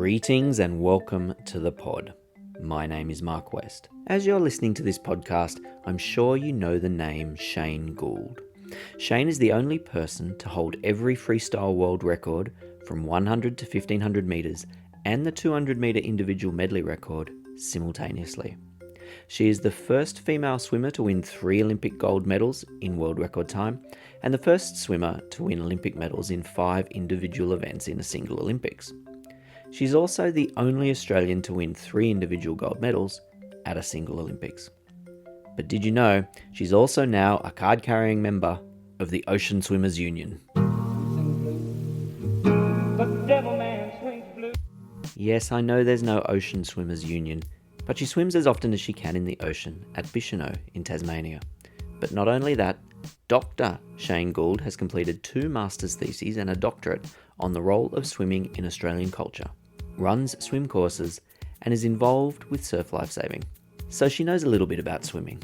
Greetings and welcome to the pod. My name is Mark West. As you're listening to this podcast, I'm sure you know the name Shane Gould. Shane is the only person to hold every freestyle world record from 100 to 1500 metres and the 200 metre individual medley record simultaneously. She is the first female swimmer to win 3 Olympic gold medals in world record time and the first swimmer to win Olympic medals in 5 individual events in a single Olympics. She's also the only Australian to win 3 individual gold medals at a single Olympics. But did you know she's also now a card-carrying member of the Ocean Swimmers Union? Yes, I know there's no Ocean Swimmers Union, but she swims as often as she can in the ocean at Bicheno in Tasmania. But not only that, Dr. Shane Gould has completed 2 master's theses and a doctorate on the role of swimming in Australian culture, runs swim courses, and is involved with surf lifesaving. So she knows a little bit about swimming.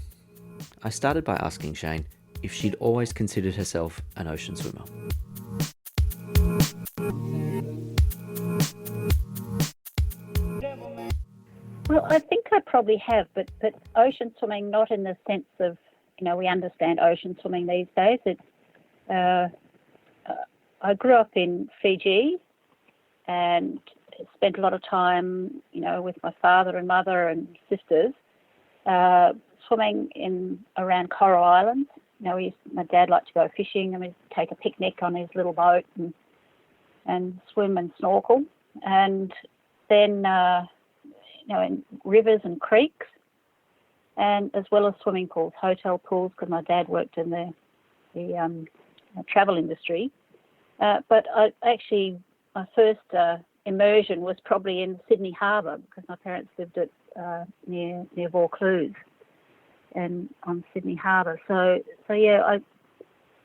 I started by asking Shane if she'd always considered herself an ocean swimmer. Well, I think I probably have, but ocean swimming not in the sense of, we understand ocean swimming these days. I grew up in Fiji and spent a lot of time, with my father and mother and sisters, swimming around Coral Islands. My dad liked to go fishing, and we'd take a picnic on his little boat and swim and snorkel. And then, in rivers and creeks, and as well as swimming pools, hotel pools, because my dad worked in the travel industry. But my first immersion was probably in Sydney Harbour, because my parents lived at near Vaucluse and on Sydney Harbour. So yeah,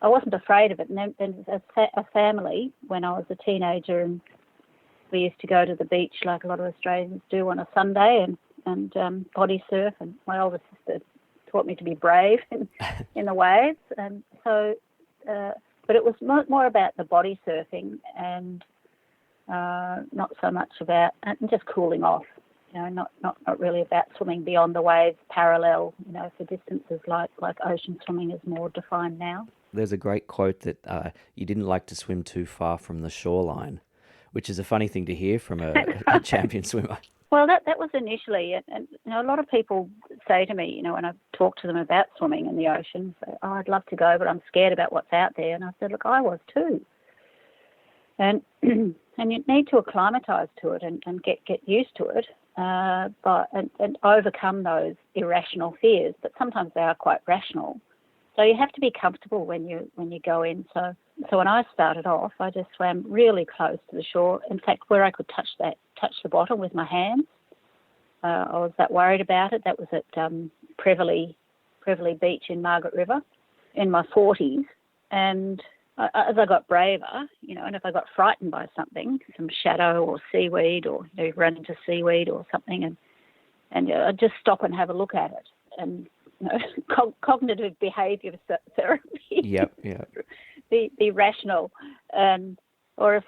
I wasn't afraid of it. And then as a family, when I was a teenager, and we used to go to the beach like a lot of Australians do on a Sunday and body surf. And my older sister taught me to be brave in the waves. And so, but it was more about the body surfing and not so much about and just cooling off. Not really about swimming beyond the waves parallel. For distances like ocean swimming is more defined now. There's a great quote that you didn't like to swim too far from the shoreline, which is a funny thing to hear from a champion swimmer. Well, that was initially, and a lot of people say to me, when I talk to them about swimming in the ocean, say, "Oh, I'd love to go, but I'm scared about what's out there." And I said, "Look, I was too." And and you need to acclimatise to it and get used to it, and overcome those irrational fears. But sometimes they are quite rational. So you have to be comfortable when you go in. So when I started off, I just swam really close to the shore. In fact, where I could touch the bottom with my hands. I was that worried about it. That was at Prevelly Beach in Margaret River in my 40s. And as I got braver, and if I got frightened by something, some shadow or seaweed, or run into seaweed or something, and I'd just stop and have a look at it. And cognitive behaviour therapy. Yep. Be rational, or if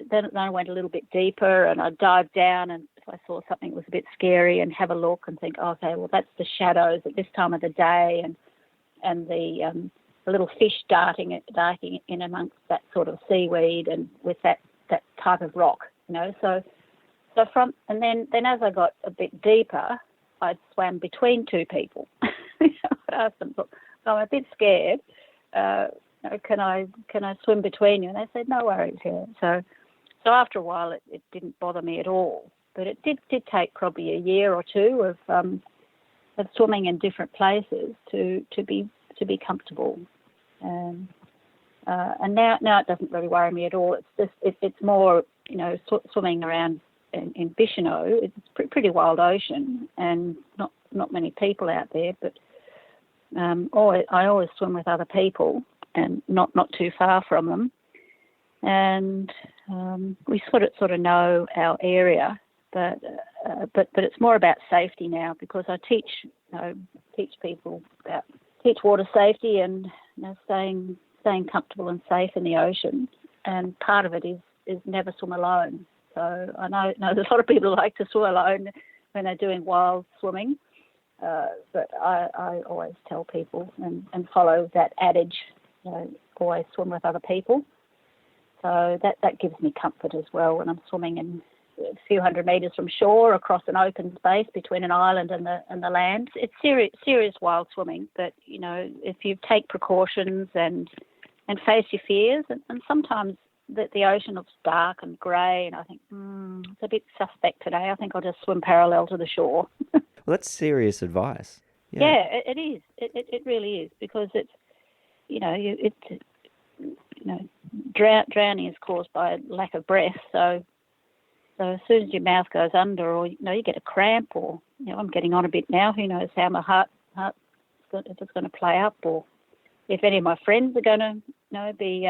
then I went a little bit deeper and I'd dive down, and if I saw something that was a bit scary, and have a look and think, okay, well, that's the shadows at this time of the day, and the little fish darting in amongst that sort of seaweed and with that type of rock, So and then as I got a bit deeper, I swam between 2 people. I asked them, "Look, I'm a bit scared. Can I swim between you?" And they said, "No worries." Yeah. So after a while, it didn't bother me at all. But it did take probably a year or 2 of swimming in different places to be comfortable. And now it doesn't really worry me at all. It's more swimming around in Bicheno. It's pretty wild ocean and not many people out there. But I always swim with other people and not too far from them. And we sort of know our area, but it's more about safety now, because I teach people about water safety and staying comfortable and safe in the ocean. And part of it is never swim alone. So I know there's a lot of people who like to swim alone when they're doing wild swimming, but I always tell people and follow that adage, always swim with other people. So that gives me comfort as well when I'm swimming in a few hundred metres from shore across an open space between an island and the land. It's serious wild swimming, but if you take precautions and face your fears, and sometimes the ocean looks dark and grey, and I think it's a bit suspect today. I think I'll just swim parallel to the shore. Well, that's serious advice. Yeah, it is. It really is, because it's drowning is caused by lack of breath. So as soon as your mouth goes under, or you get a cramp, or I'm getting on a bit now. Who knows how my heart if it's going to play up, or if any of my friends are going to be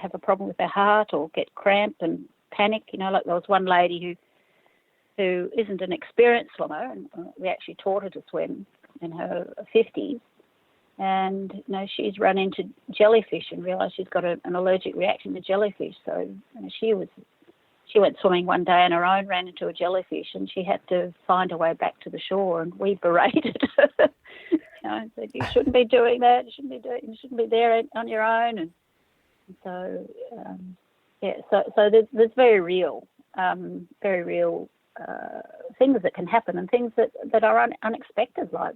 have a problem with their heart or get cramp and panic. Like there was one lady who isn't an experienced swimmer, and we actually taught her to swim in her 50s. And she's run into jellyfish and realised she's got an allergic reaction to jellyfish. So she went swimming one day on her own, ran into a jellyfish, and she had to find her way back to the shore. And we berated her, said you shouldn't be doing that. You shouldn't be there on your own. And so so there's very real things that can happen, and things that are unexpected, like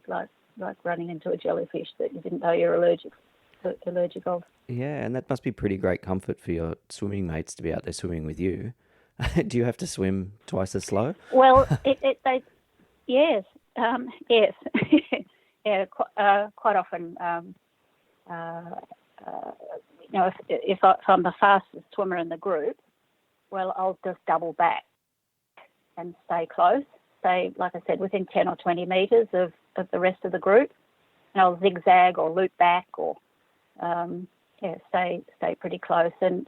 running into a jellyfish that you didn't know you're allergic of. Yeah, and that must be pretty great comfort for your swimming mates to be out there swimming with you. Do you have to swim twice as slow? Well, yes, yeah, quite often. If I'm the fastest swimmer in the group, well, I'll just double back and stay close. Stay, like I said, within 10 or 20 metres of the rest of the group, and I'll zigzag or loop back, or stay pretty close. And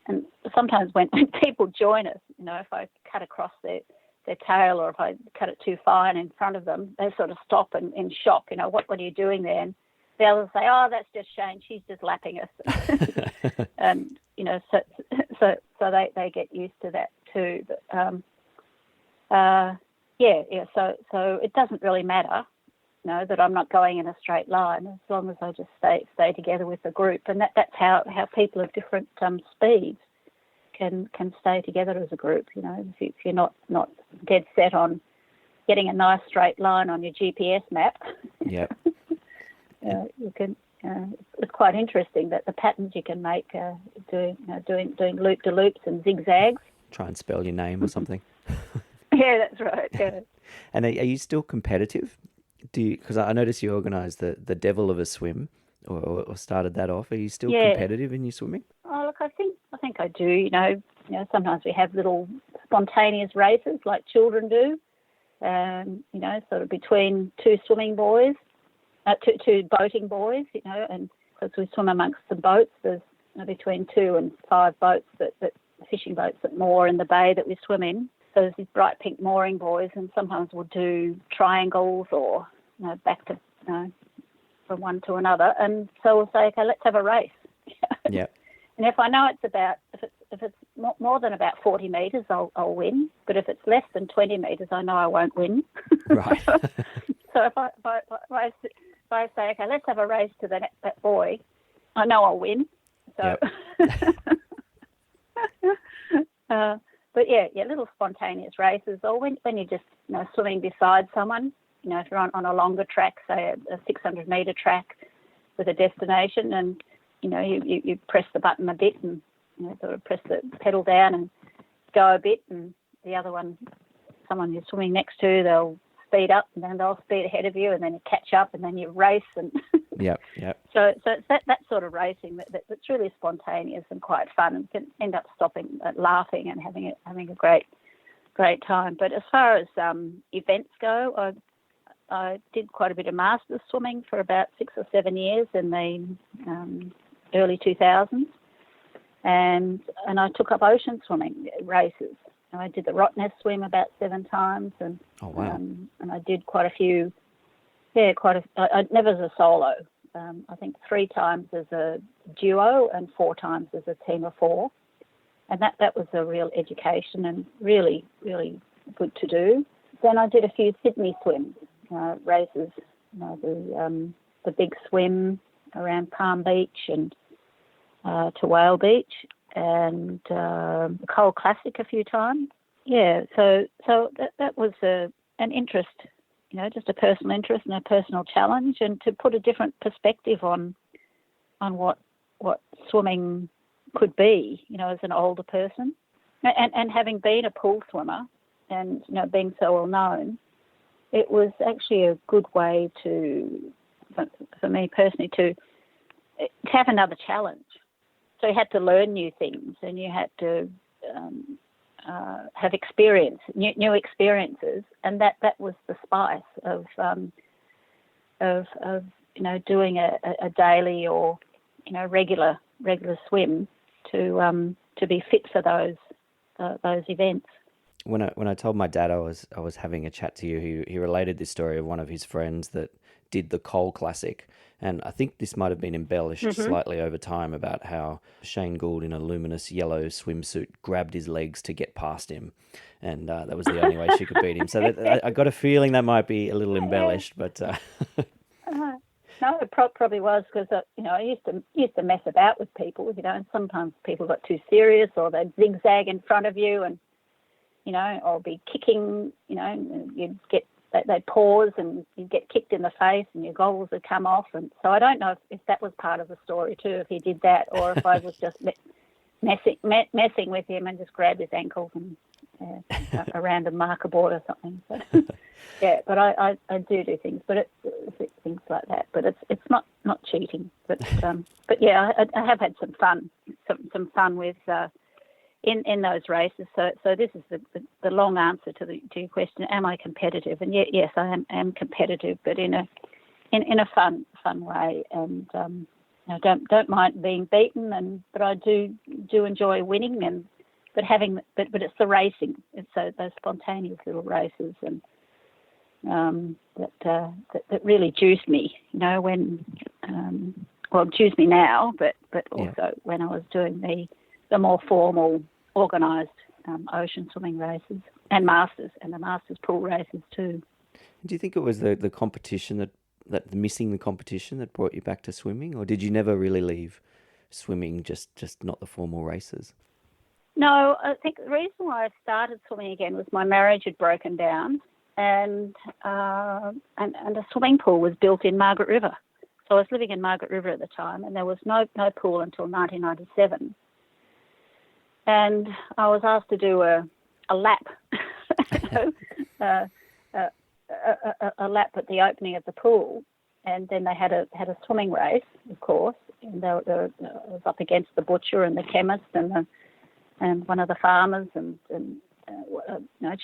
sometimes when people join us, if I cut across their tail, or if I cut it too fine in front of them, they sort of stop in shock. What are you doing there? And the others say, "Oh, that's just Shane. She's just lapping us." And so they get used to that too. But So it doesn't really matter, that I'm not going in a straight line, as long as I just stay together with the group. And that's how people of different speeds can stay together as a group. If you're not dead set on getting a nice straight line on your GPS map, yeah, you can. It's quite interesting that the patterns you can make doing loop de loops and zigzags. Try and spell your name or something. Yeah, that's right. Yeah. And are you still competitive? Because I noticed you organised the Devil of a Swim, or started that off. Are you still competitive in your swimming? Oh, look, I think I do. Sometimes we have little spontaneous races like children do. Sort of between two swimming boys, two boating boys. And because we swim amongst the boats, there's between 2 and 5 boats that fishing boats that moor in the bay that we swim in. So there's these bright pink mooring buoys, and sometimes we'll do triangles or back to from one to another. And so we'll say, okay, let's have a race. Yeah. And if I know if it's more than about 40 metres, I'll win. But if it's less than 20 metres, I know I won't win. Right. So if I say, okay, let's have a race to that buoy, I know I'll win. So. Yep. But little spontaneous races, or when you're just swimming beside someone. If you're on a longer track, say a 600 metre track with a destination, and you press the button a bit and sort of press the pedal down and go a bit, and the other one, someone you're swimming next to, they'll speed up, and then they'll speed ahead of you, and then you catch up, and then you race, and Yep. So it's that sort of racing that's really spontaneous and quite fun, and can end up stopping, laughing, and having a great time. But as far as events go, I did quite a bit of masters swimming for about 6 or 7 years in the early 2000s, and I took up ocean swimming races. I did the Rottnest swim about 7 times, and oh wow, and I did quite a few. Yeah, never as a solo. I think 3 times as a duo and 4 times as a team of 4. And that was a real education and really, really good to do. Then I did a few Sydney swims, races, the big swim around Palm Beach and to Whale Beach, and the Coal Classic a few times. Yeah, so that was an interest, just a personal interest and a personal challenge, and to put a different perspective on what swimming could be, as an older person, and having been a pool swimmer and being so well known, it was actually a good way for me personally to have another challenge. So you had to learn new things, and you had to have new experiences, and that was the spice of doing a daily or regular swim to be fit for those events. When I told my dad I was having a chat to you, he related this story of one of his friends that did the Coal Classic, and I think this might have been embellished slightly over time about how Shane Gould in a luminous yellow swimsuit grabbed his legs to get past him, and that was the only way she could beat him. So I got a feeling that might be a little embellished, but no, it probably was, because I used to mess about with people, and sometimes people got too serious, or they'd zigzag in front of you, and or be kicking, and you'd get, they'd pause and you'd get kicked in the face and your goggles would come off. And so I don't know if that was part of the story too, if he did that, or if I was just messing with him and just grabbed his ankles and a random marker board or something. So, yeah, but I do things, but things like that. But it's not cheating. But yeah, I have had some fun with in those races. So this is the long answer to your question. Am I competitive? And yes, I am competitive, but in a fun way. And I don't mind being beaten, but I do enjoy winning. But it's the racing. It's those spontaneous little races, and that really juice me. When juice me now, but also when I was doing the more formal, organised ocean swimming races and the Masters pool races too. Do you think it was the competition that missing the competition that brought you back to swimming, or did you never really leave swimming, just not the formal races? No, I think the reason why I started swimming again was my marriage had broken down, and a swimming pool was built in Margaret River. So I was living in Margaret River at the time, and there was no pool until 1997. And I was asked to do a lap, a lap at the opening of the pool, and then they had a swimming race, of course. And I was up against the butcher and the chemist and one of the farmers and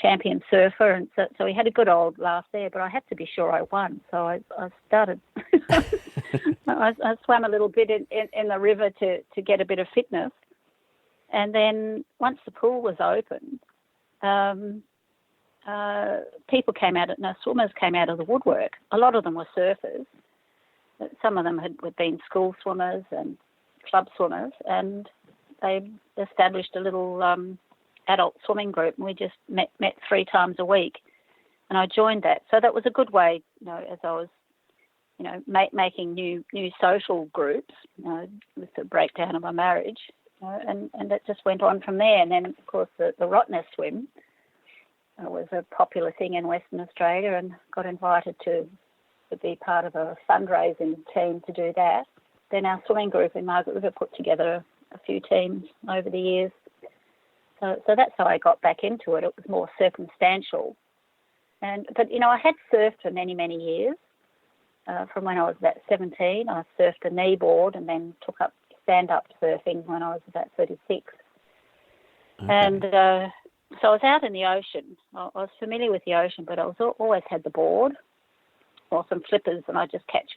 champion surfer, and so we had a good old laugh there. But I had to be sure I won, so I started. I swam a little bit in the river to get a bit of fitness. And then once the pool was open, people came out, swimmers came out of the woodwork. A lot of them were surfers. Some of them had been school swimmers and club swimmers, and they established a little adult swimming group, and we just met 3 times a week. And I joined that. So that was a good way, as I was, making new social groups, with the breakdown of my marriage. And it just went on from there. And then, of course, the Rottnest swim was a popular thing in Western Australia, and got invited to be part of a fundraising team to do that. Then our swimming group in Margaret River put together a few teams over the years. So that's how I got back into it. It was more circumstantial. But I had surfed for many, many years. From when I was about 17, I surfed a kneeboard and then took up stand-up surfing when I was about 36. Okay. And so I was out in the ocean. I was familiar with the ocean, but I always had the board or some flippers, and I just catch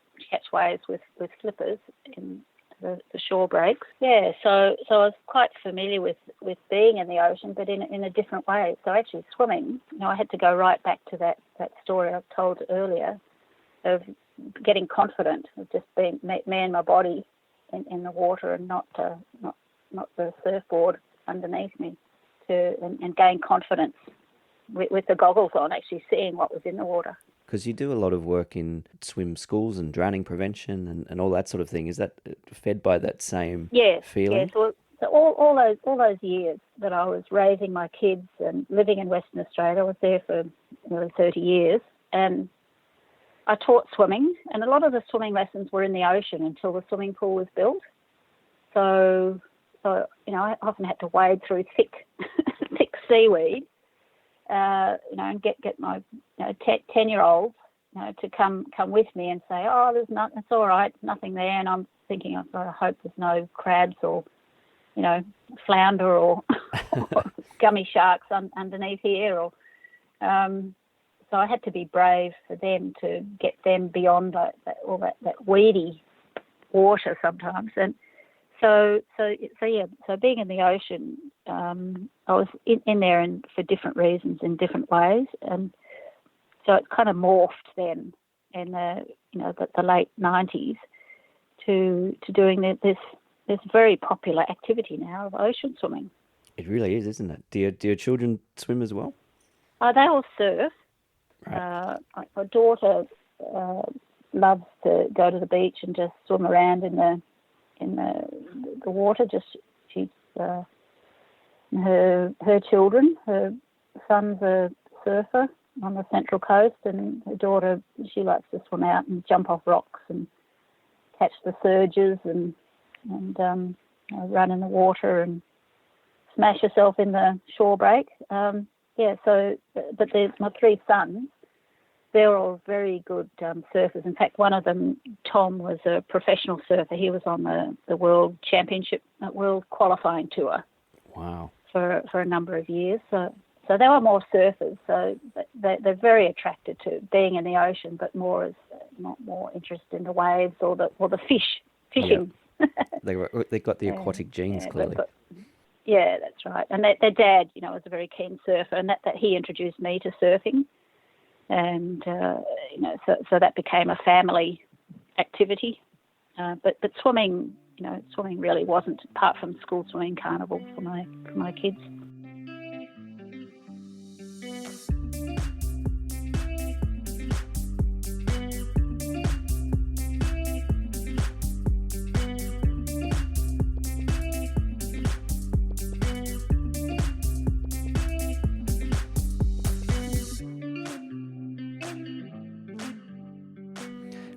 waves with flippers in the shore breaks. Yeah, so I was quite familiar with being in the ocean, but in a different way. So actually swimming, I had to go right back to that story I told earlier of getting confident, of just being me and my body in the water, and not the surfboard. underneath me and gain confidence with the goggles on, actually seeing what was in the water. Because you do a lot of work in swim schools and drowning prevention and all that sort of thing. Is that fed by that same feeling? Yes. Well, so all those years that I was raising my kids and living in Western Australia, I was there for nearly 30 years, and I taught swimming, and a lot of the swimming lessons were in the ocean until the swimming pool was built. So I often had to wade through thick seaweed, and get my 10-year-olds, to come with me and say, oh, there's nothing, it's all right, nothing there. And I'm thinking, I hope there's no crabs or, flounder or, or gummy sharks underneath here. Or so I had to be brave for them to get them beyond that weedy water sometimes. And so being in the ocean, I was in there for different reasons in different ways, and so it kind of morphed then in the late 90s to doing this very popular activity now of ocean swimming. It really is, isn't it? Do your children swim as well? They all surf. Right. My daughter loves to go to the beach and just swim around in the water. She's her children. Her son's a surfer on the Central Coast, and her daughter, she likes to swim out and jump off rocks and catch the surges and run in the water and smash herself in the shore break. But my 3 sons, they're all very good surfers. In fact, one of them, Tom, was a professional surfer. He was on the World Championship, World Qualifying Tour. Wow. For a number of years. So they were more surfers. So they're very attracted to being in the ocean, but not more interested in the waves or the fishing. Yeah. They got the aquatic genes, clearly. Yeah, that's right. And their dad, was a very keen surfer, and that he introduced me to surfing. And so that became a family activity. But swimming, swimming really wasn't, apart from school swimming carnival for my kids.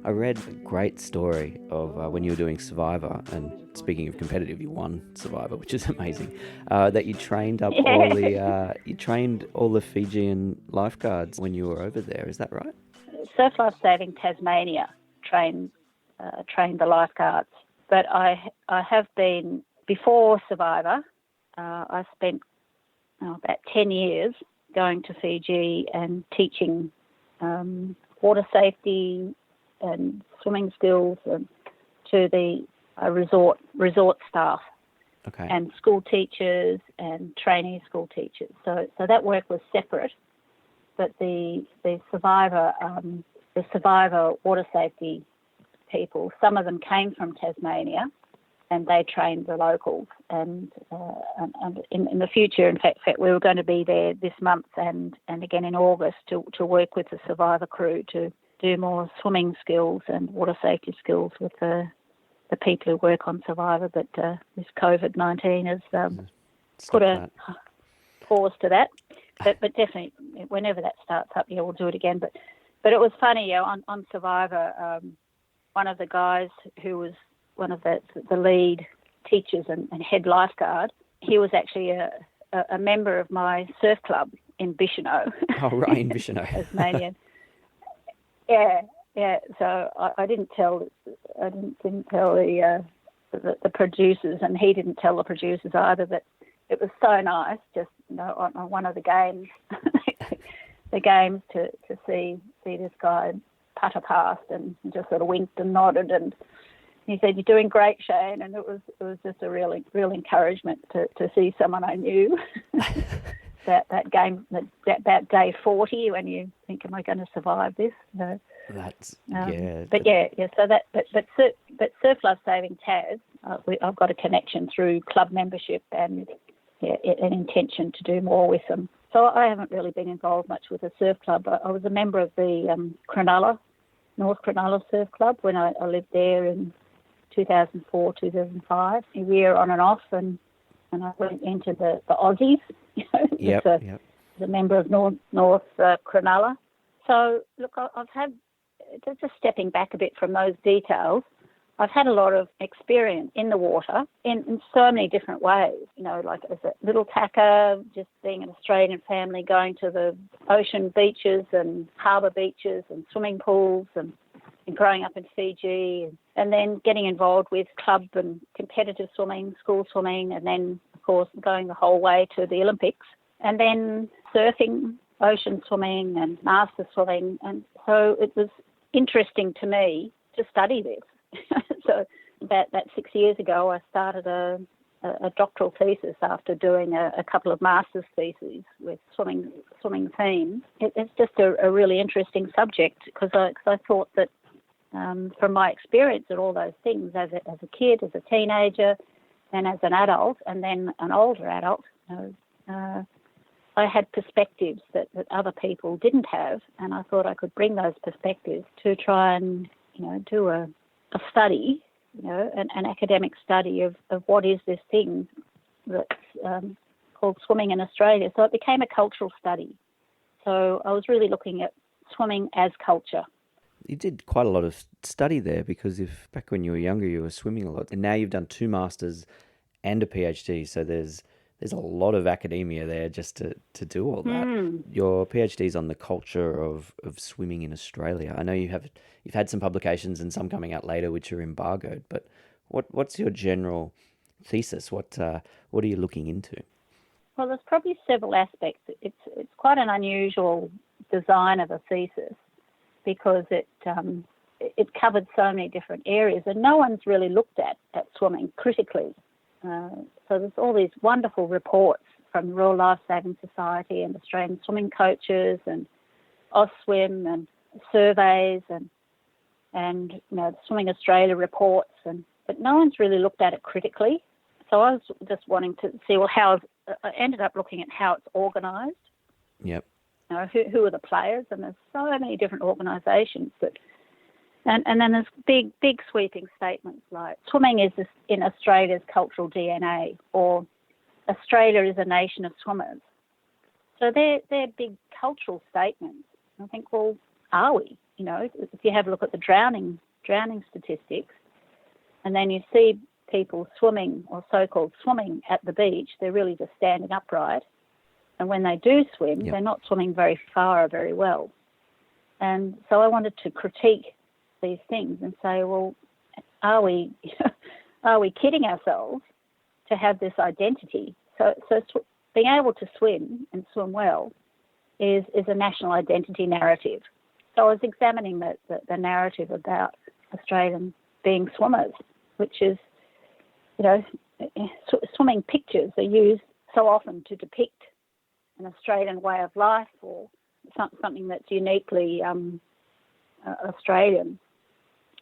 I read a great story of when you were doing Survivor, and speaking of competitive, you won Survivor, which is amazing. That you trained up all the Fijian lifeguards when you were over there. Is that right? Surf Life Saving Tasmania trained the lifeguards, but I have been before Survivor. I spent about 10 years going to Fiji and teaching water safety and swimming skills to the resort staff. Okay. And school teachers and trainee school teachers. So that work was separate, but the Survivor water safety people, some of them came from Tasmania, and they trained the locals. And in the future, in fact, we were going to be there this month and again in August to work with the Survivor crew to do more swimming skills and water safety skills with the people who work on Survivor. But this COVID-19 has put a pause to that. But definitely, whenever that starts up, we'll do it again. But it was funny, on Survivor, one of the guys who was one of the lead teachers and head lifeguard, he was actually a member of my surf club in Bicheno. Oh, right, in Bicheno. Tasmania. Yeah. So I didn't tell the producers, and he didn't tell the producers either. But it was so nice, just on one of the games, to see this guy putter past and just sort of winked and nodded, and he said, "You're doing great, Shane," and it was just a real encouragement to see someone I knew. that game, about day 40, when you think, "Am I going to survive this?" That's But Surf Life Saving Tas, I've got a connection through club membership, and an intention to do more with them. So I haven't really been involved much with the surf club. I was a member of the North Cronulla Surf Club when I lived there in 2004, 2005, a year on and off, and I went into the Aussies, as a member of North Cronulla. So, look, I've had, just stepping back a bit from those details, I've had a lot of experience in the water in so many different ways, like as a little tacker, just being an Australian family, going to the ocean beaches and harbour beaches and swimming pools and growing up in Fiji, and then getting involved with club and competitive swimming, school swimming, and then, of course, going the whole way to the Olympics, and then surfing, ocean swimming and master swimming. And so it was interesting to me to study this. So about 6 years ago, I started a doctoral thesis after doing a couple of master's theses with swimming themes. It's just a really interesting subject because I thought that from my experience and all those things as a kid, as a teenager, then as an adult, and then an older adult, I had perspectives that other people didn't have, and I thought I could bring those perspectives to try and do a study, an academic study of what is this thing that's called swimming in Australia. So it became a cultural study. So I was really looking at swimming as culture. You did quite a lot of study there because if back when you were younger you were swimming a lot, and now you've done 2 masters and a PhD, so there's a lot of academia there just to do all that. Your PhD is on the culture of swimming in Australia. I know you've had some publications and some coming out later which are embargoed, but what's your general thesis? What are you looking into? Well, there's probably several aspects. It's quite an unusual design of a thesis because it covered so many different areas, and no one's really looked at swimming critically. So there's all these wonderful reports from the Royal Life Saving Society and Australian swimming coaches and Ausswim and surveys and the Swimming Australia reports, but no one's really looked at it critically. So I was just wanting to see, I ended up looking at how it's organised. Yep. Who are the players? And there's so many different organisations that. And then there's big sweeping statements like swimming is in Australia's cultural DNA, or Australia is a nation of swimmers. So they're big cultural statements. I think, well, are we? If you have a look at the drowning statistics, and then you see people swimming or so-called swimming at the beach, they're really just standing upright. And when they do swim, They're not swimming very far or very well. And so I wanted to critique these things and say, well, are we kidding ourselves to have this identity? So being able to swim and swim well is a national identity narrative. So I was examining the narrative about Australians being swimmers, which is, swimming pictures are used so often to depict an Australian way of life or something that's uniquely Australian.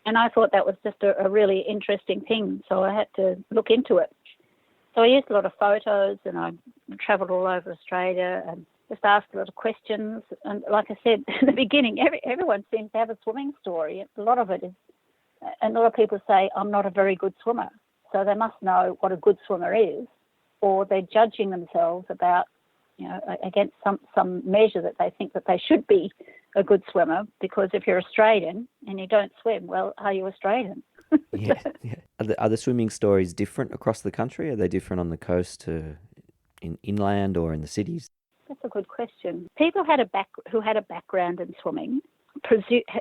And I thought that was just a really interesting thing, so I had to look into it. So I used a lot of photos and I travelled all over Australia and just asked a lot of questions. And like I said at the beginning, everyone seems to have a swimming story. A lot of it is, and a lot of people say, I'm not a very good swimmer. So they must know what a good swimmer is, or they're judging themselves about, against some measure that they think that they should be a good swimmer, because if you're Australian and you don't swim, well, are you Australian? Yeah. Are the swimming stories different across the country? Are they different on the coast in inland or in the cities? That's a good question. People who had a background in swimming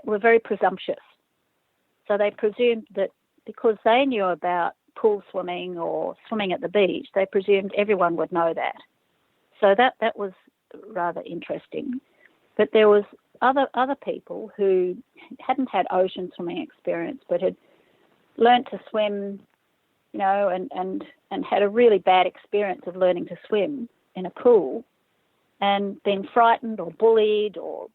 were very presumptuous. So they presumed that because they knew about pool swimming or swimming at the beach, they presumed everyone would know that. So that was rather interesting. But there was other people who hadn't had ocean swimming experience but had learnt to swim, and had a really bad experience of learning to swim in a pool and been frightened or bullied or,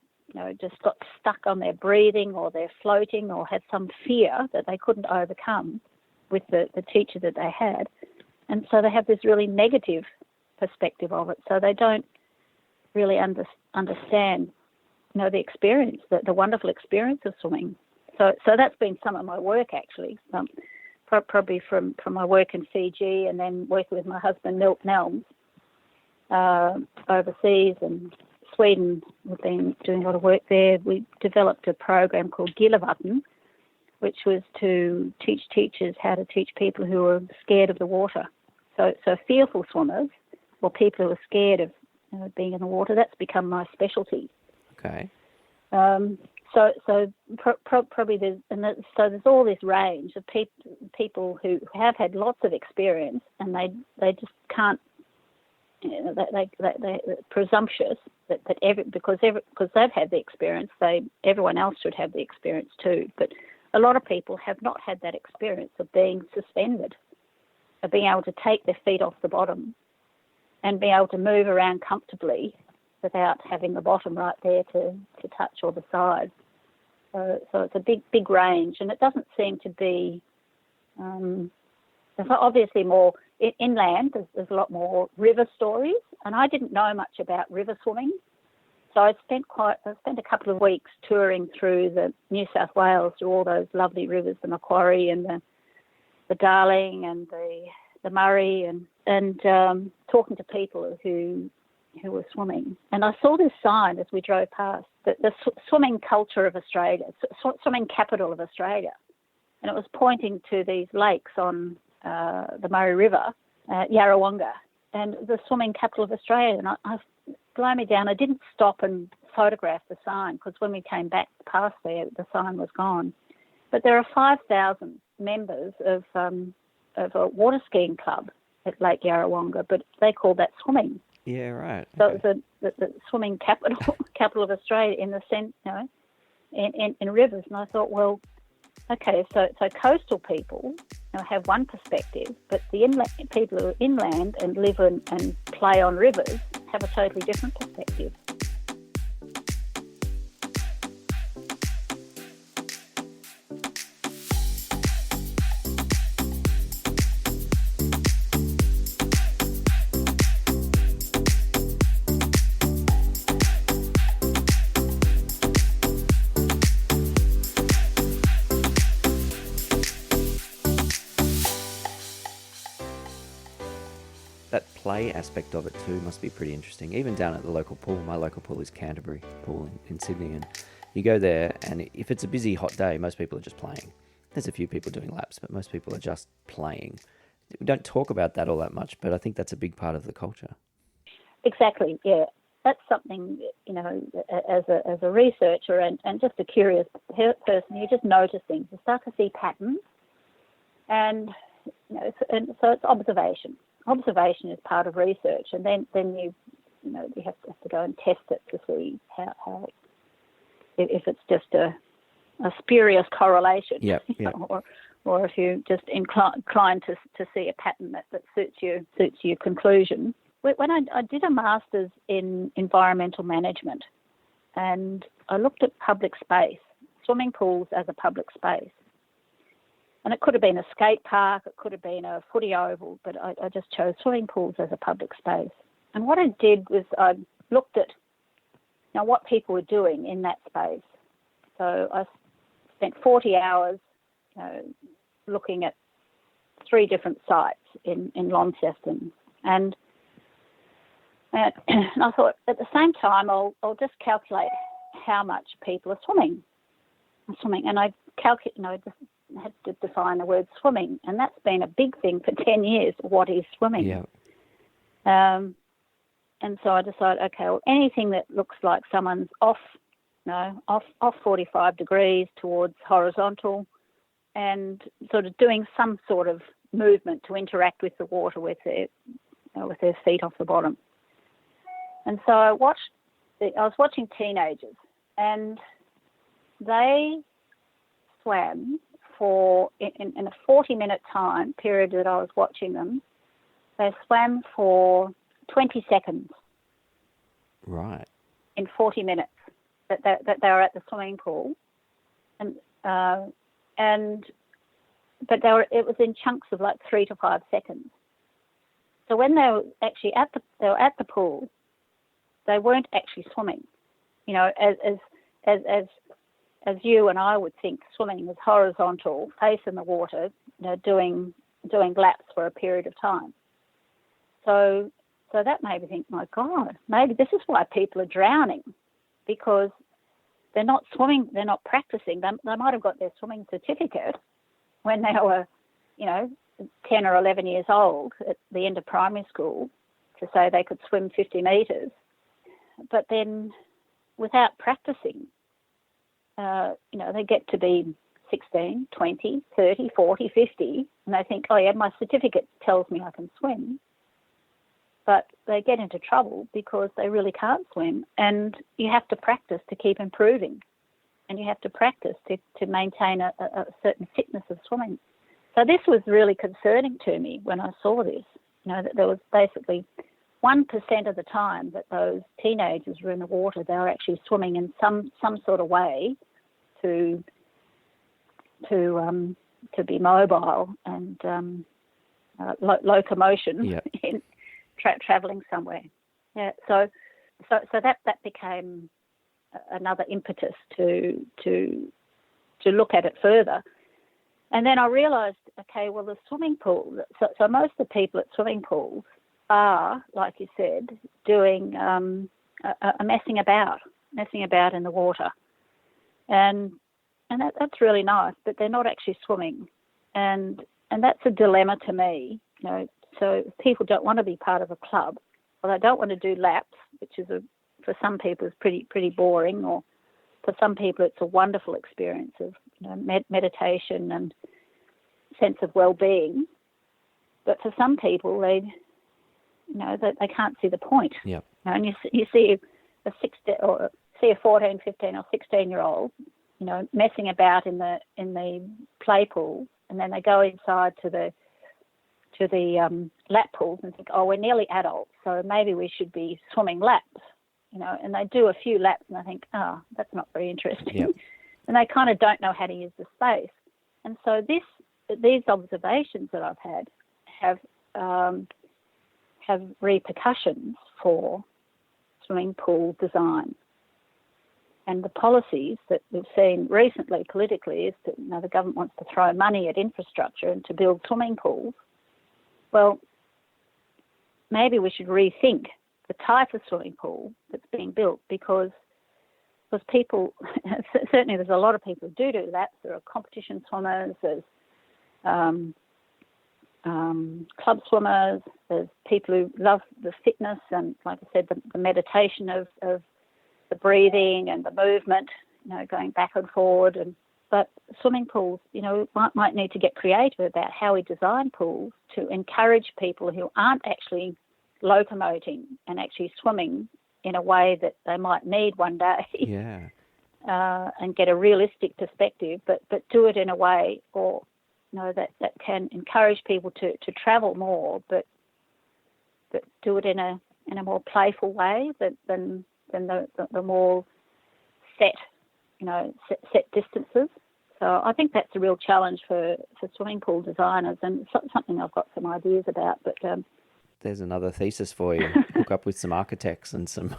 just got stuck on their breathing or their floating or had some fear that they couldn't overcome with the teacher that they had. And so they have this really negative perspective of it, so they don't really understand, the experience, the wonderful experience of swimming. So that's been some of my work, actually. Probably from my work in Fiji, and then working with my husband Milt Nelms overseas, and Sweden. We've been doing a lot of work there. We developed a program called Gilavatten, which was to teach teachers how to teach people who are scared of the water. So fearful swimmers, or people who are scared of being in the water, that's become my specialty. Okay. Probably there's all this range of people who have had lots of experience, and they just can't. They're presumptuous because they've had the experience, everyone else should have the experience too. But a lot of people have not had that experience of being suspended, of being able to take their feet off the bottom and be able to move around comfortably without having the bottom right there to touch, or the sides. So it's a big range, and it doesn't seem to be. There's obviously more inland. There's a lot more river stories, and I didn't know much about river swimming, so I spent a couple of weeks touring through the New South Wales, through all those lovely rivers, the Macquarie and the Darling and the Murray, and talking to people who were swimming. And I saw this sign as we drove past, the swimming culture of Australia, swimming capital of Australia. And it was pointing to these lakes on the Murray River, Yarrawonga, and the swimming capital of Australia. And I blow me down. I didn't stop and photograph the sign, because when we came back past there, the sign was gone. But there are 5,000 members of a water skiing club at Lake Yarrawonga, but they call that swimming. Yeah, right. So Okay. it's the swimming capital of Australia in the sense, in rivers. And I thought, well, okay, so coastal people have one perspective, but the people who are inland and live and play on rivers have a totally different perspective. That play aspect of it too must be pretty interesting. Even down at the local pool, my local pool is Canterbury Pool in Sydney, and you go there, and if it's a busy, hot day, most people are just playing. There's a few people doing laps, but most people are just playing. We don't talk about that all that much, but I think that's a big part of the culture. Exactly, yeah. That's something, as a researcher and just a curious person, you just notice things. You start to see patterns, and so it's observation. Observation is part of research, and then you have to go and test it to see how if it's just a spurious correlation, Yep. or if you just inclined to see a pattern that suits your conclusion. When I did a master's in environmental management, and I looked at public space, swimming pools as a public space. And it could have been a skate park, it could have been a footy oval, but I just chose swimming pools as a public space. And what I did was I looked at what people were doing in that space. So I spent 40 hours looking at 3 different sites in Launceston. And I thought, at the same time, I'll just calculate how much people are swimming. And I just had to define the word swimming, and that's been a big thing for 10 years. What is swimming? Yeah. And so I decided, okay, well, anything that looks like someone's off 45 degrees towards horizontal, and sort of doing some sort of movement to interact with the water with their feet off the bottom. And so I was watching teenagers, and they swam for, in a 40-minute time period that I was watching them, they swam for 20 seconds. Right. In 40 minutes that they were at the swimming pool, but it was in chunks of like 3 to 5 seconds. So when they were actually at the pool, they weren't actually swimming. You know, as you and I would think, swimming is horizontal, face in the water, you know, doing laps for a period of time. So that made me think, my God, maybe this is why people are drowning, because they're not swimming, they're not practicing. They might have got their swimming certificate when they were, you know, 10 or 11 years old at the end of primary school to say they could swim 50 metres. But then without practicing, you know, they get to be 16, 20, 30, 40, 50, and they think, oh, yeah, my certificate tells me I can swim. But they get into trouble because they really can't swim, and you have to practice to keep improving, and you have to practice to maintain a certain fitness of swimming. So this was really concerning to me when I saw this, you know, that there was basically 1% of the time that those teenagers were in the water, they were actually swimming in some sort of way to be mobile and locomotion. Yep. In traveling somewhere. Yeah. So that became another impetus to look at it further. And then I realised, okay, well, the swimming pool. So most of the people at swimming pools are, like you said, doing a messing about in the water, and that's really nice. But they're not actually swimming, and that's a dilemma to me. You know, so if people don't want to be part of a club, or they don't want to do laps, which is for some people is pretty boring, or for some people it's a wonderful experience of, you know, meditation and sense of well-being. But for some people, they can't see the point. Yep. You know, and you see a 14, 15, or 16-year-old, you know, messing about in the play pool, and then they go inside to the lap pools and think, oh, we're nearly adults, so maybe we should be swimming laps, you know, and they do a few laps and I think, oh, that's not very interesting. Yep. And they kind of don't know how to use the space. And so these observations that I've had have repercussions for swimming pool design. And the policies that we've seen recently politically is that, you know, the government wants to throw money at infrastructure and to build swimming pools. Well, maybe we should rethink the type of swimming pool that's being built, because people, certainly there's a lot of people who do that. There are competition swimmers, there's club swimmers, there's people who love the fitness and, like I said, the meditation of the breathing and the movement, you know, going back and forward. But swimming pools, you know, might need to get creative about how we design pools to encourage people who aren't actually locomoting and actually swimming in a way that they might need one day. Yeah. And get a realistic perspective, but do it in a way, or, you know, that can encourage people to travel more, but do it in a more playful way than the more set distances. So I think that's a real challenge for swimming pool designers, and something I've got some ideas about. But there's another thesis for you. Hook up with some architects and some.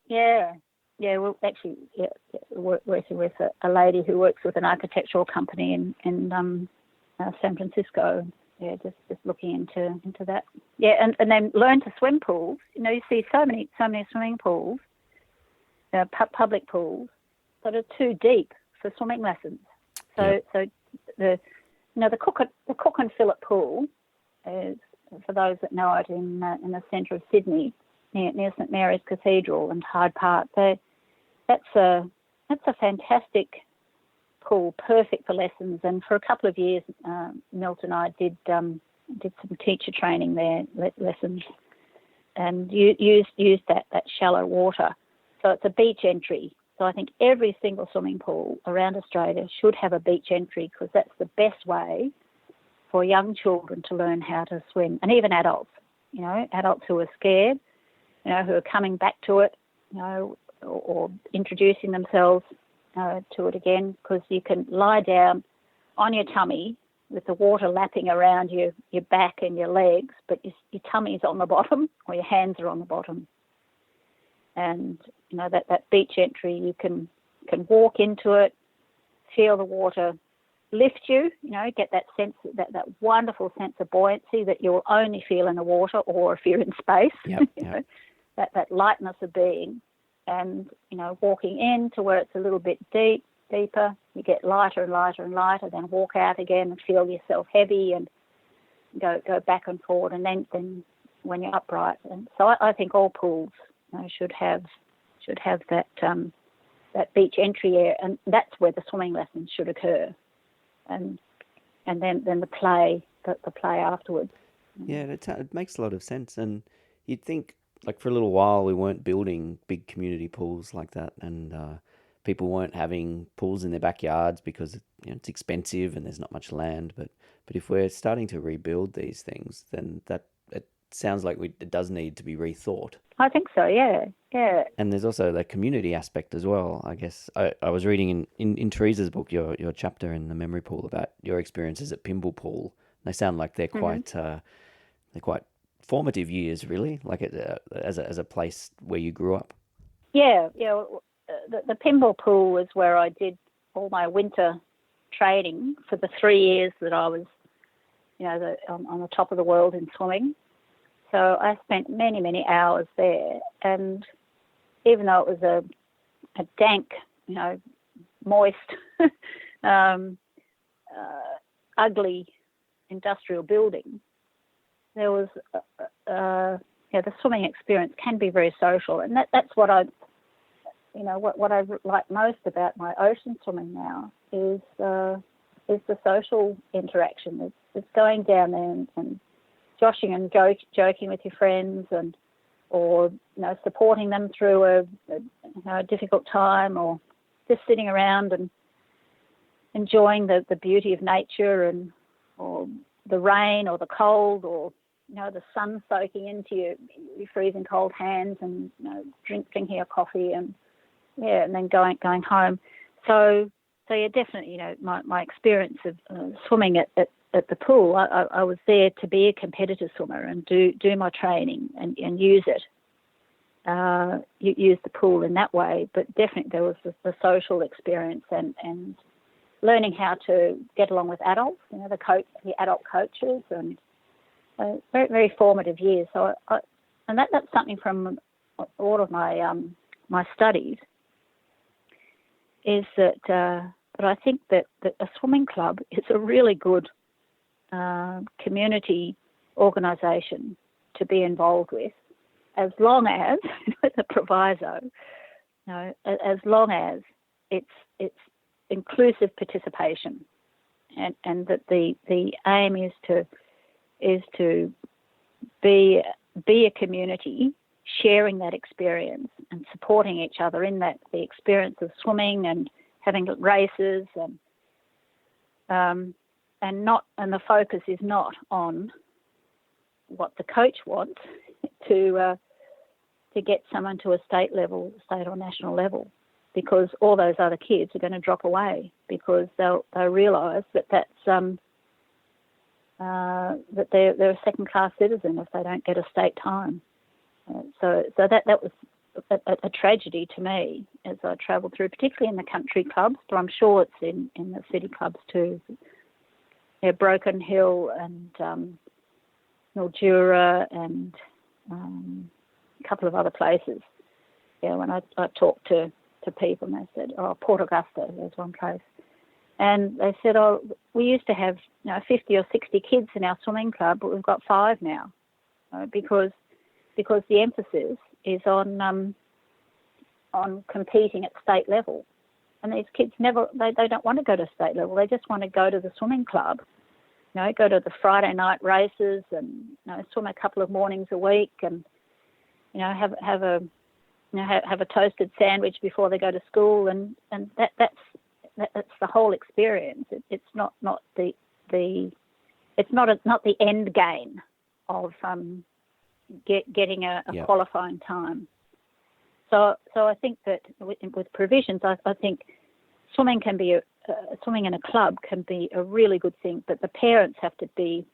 Yeah. Well, actually, working with a lady who works with an architectural company in San Francisco. Yeah, just looking into that. Yeah, and then learn to swim pools. You know, you see so many swimming pools, public pools, that are too deep for swimming lessons. So the Cook and Fillet pool is, for those that know it, in the centre of Sydney, near St Mary's Cathedral and Hyde Park. That's a fantastic pool, perfect for lessons. And for a couple of years, Milt and I did some teacher training there, lessons, and used that shallow water. So it's a beach entry. So I think every single swimming pool around Australia should have a beach entry, because that's the best way for young children to learn how to swim, and even adults. You know, adults who are scared, you know, who are coming back to it, you know, or introducing themselves to it again, because you can lie down on your tummy, with the water lapping around your back and your legs, but your tummy's on the bottom or your hands are on the bottom. And, that beach entry, you can walk into it, feel the water lift you, get that sense, that wonderful sense of buoyancy that you'll only feel in the water or if you're in space. Yep. That lightness of being. And, walking in to where it's a little bit deeper, you get lighter and lighter and lighter, then walk out again and feel yourself heavy and go back and forward, and then when you're upright. And so I think all pools should have that beach entry area, and that's where the swimming lessons should occur, and then the play afterwards. Yeah, it makes a lot of sense, and you'd think, like, for a little while we weren't building big community pools like that, and people weren't having pools in their backyards because it's expensive and there's not much land. But if we're starting to rebuild these things, then that it sounds like it does need to be rethought. I think so. Yeah. And there's also the community aspect as well. I guess I was reading in Teresa's book your chapter in the memory pool about your experiences at Pimble Pool. They sound like they're quite formative years, really, like as a place where you grew up. Yeah. The Pimble Pool was where I did all my winter training for the 3 years that I was, on the top of the world in swimming. So I spent many, many hours there, and even though it was a dank, moist, ugly industrial building, there was, the swimming experience can be very social, and that's what I like most about my ocean swimming now is the social interaction. It's going down there and joshing and joking with your friends, or supporting them through a difficult time, or just sitting around and enjoying the beauty of nature, or the rain or the cold, or the sun soaking into your freezing cold hands, and drinking your coffee, and then going home. So yeah, definitely, my experience of swimming at the pool, I was there to be a competitive swimmer and do my training and use it. Use the pool in that way, but definitely there was the social experience and learning how to get along with adults, the adult coaches, and very, very formative years. So that's something from all of my my studies, is that I think that a swimming club is a really good community organisation to be involved with, as long as, with a proviso, as long as it's inclusive participation, and that the aim is to be a community sharing that experience and supporting each other in that, the experience of swimming and having races, and the focus is not on what the coach wants to get someone to a state or national level, because all those other kids are going to drop away, because they'll realise that that they're a second-class citizen if they don't get a state time. So that was a tragedy to me as I travelled through, particularly in the country clubs, but I'm sure it's in the city clubs too. Broken Hill and Mildura and a couple of other places. When I talked to people, and they said, Port Augusta, there's one place. And they said, we used to have 50 or 60 kids in our swimming club, but we've got 5 now, because the emphasis is on competing at state level. And these kids they don't want to go to state level. They just want to go to the swimming club, go to the Friday night races and swim a couple of mornings a week, and have a toasted sandwich before they go to school, and that's the whole experience. It's not the end game of getting a qualifying time. So I think that with provisions, I think swimming can be swimming in a club can be a really good thing, but the parents have to say,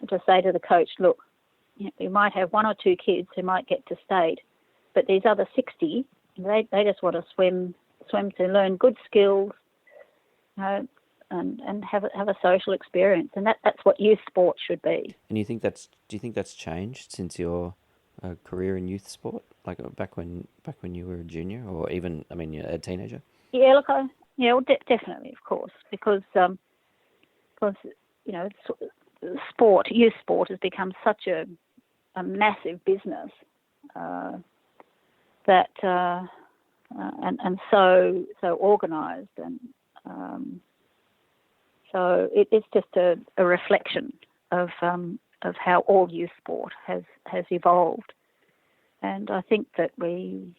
to say to the coach, look, you might have one or two kids who might get to state, but these other 60, they just want to swim to learn good skills, and have a social experience, and that's what youth sport should be. And do you think that's changed since your career in youth sport, like back when you were a junior, or even a teenager? Yeah, look, definitely, of course, because youth sport has become such a massive business that and so organised, and so it's just a reflection of how all youth sport has evolved, and I think that we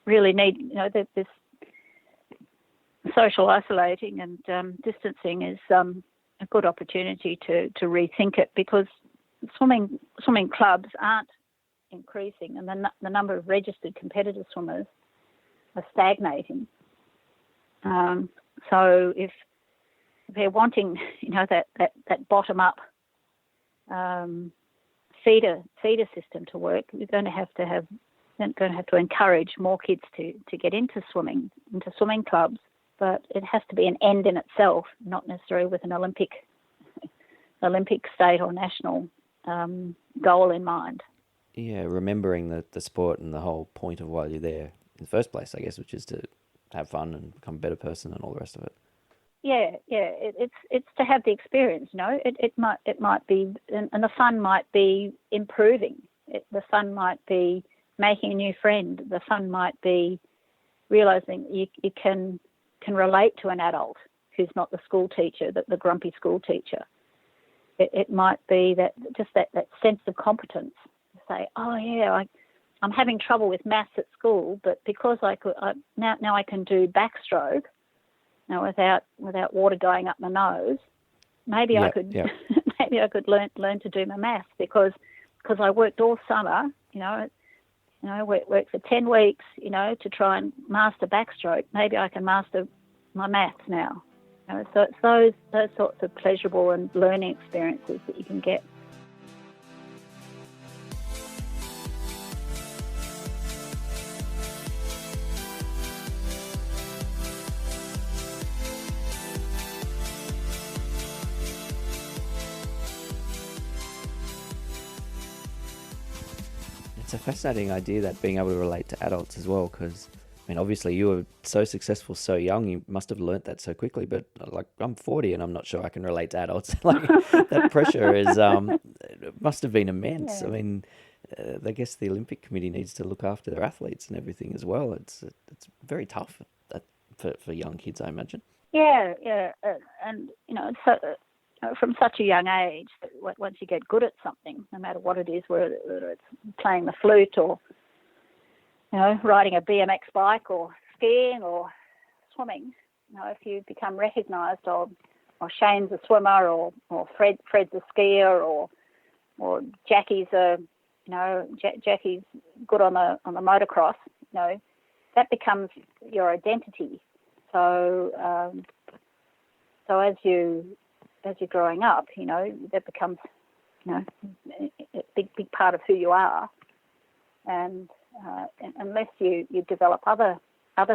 really need this social isolating and distancing is a good opportunity to rethink it, because swimming clubs aren't increasing, and the number of registered competitive swimmers are stagnating. So if they're wanting that bottom up feeder system to work, we're going to have to encourage more kids to get into swimming clubs. But it has to be an end in itself, not necessarily with an Olympic state or national goal in mind. Yeah, remembering the sport and the whole point of why you're there in the first place, I guess, which is to have fun and become a better person and all the rest of it. Yeah, it's to have the experience. It might be, and the fun might be improving. The fun might be making a new friend. The fun might be realising you can relate to an adult who's not the school teacher, the grumpy school teacher. It might be that sense of competence. Say, oh yeah, I'm having trouble with maths at school, but because now I can do backstroke, without water going up my nose. Maybe I could maybe I could learn to do my maths because I worked all summer. Worked for 10 weeks. To try and master backstroke. Maybe I can master my maths now. So it's those sorts of pleasurable and learning experiences that you can get. It's a fascinating idea, that being able to relate to adults as well, because obviously you were so successful so young, you must have learnt that so quickly, but I'm 40 and I'm not sure I can relate to adults. That pressure is must have been immense. Yeah. I guess the Olympic Committee needs to look after their athletes and everything as well. It's very tough for young kids, I imagine. Yeah, and so from such a young age, once you get good at something, no matter what it is, whether it's playing the flute or riding a BMX bike or skiing or swimming, if you become recognised, or Shane's a swimmer, or Fred's a skier, or Jackie's Jackie's good on the motocross, that becomes your identity. So as you're growing up, that becomes a big part of who you are, and unless you develop other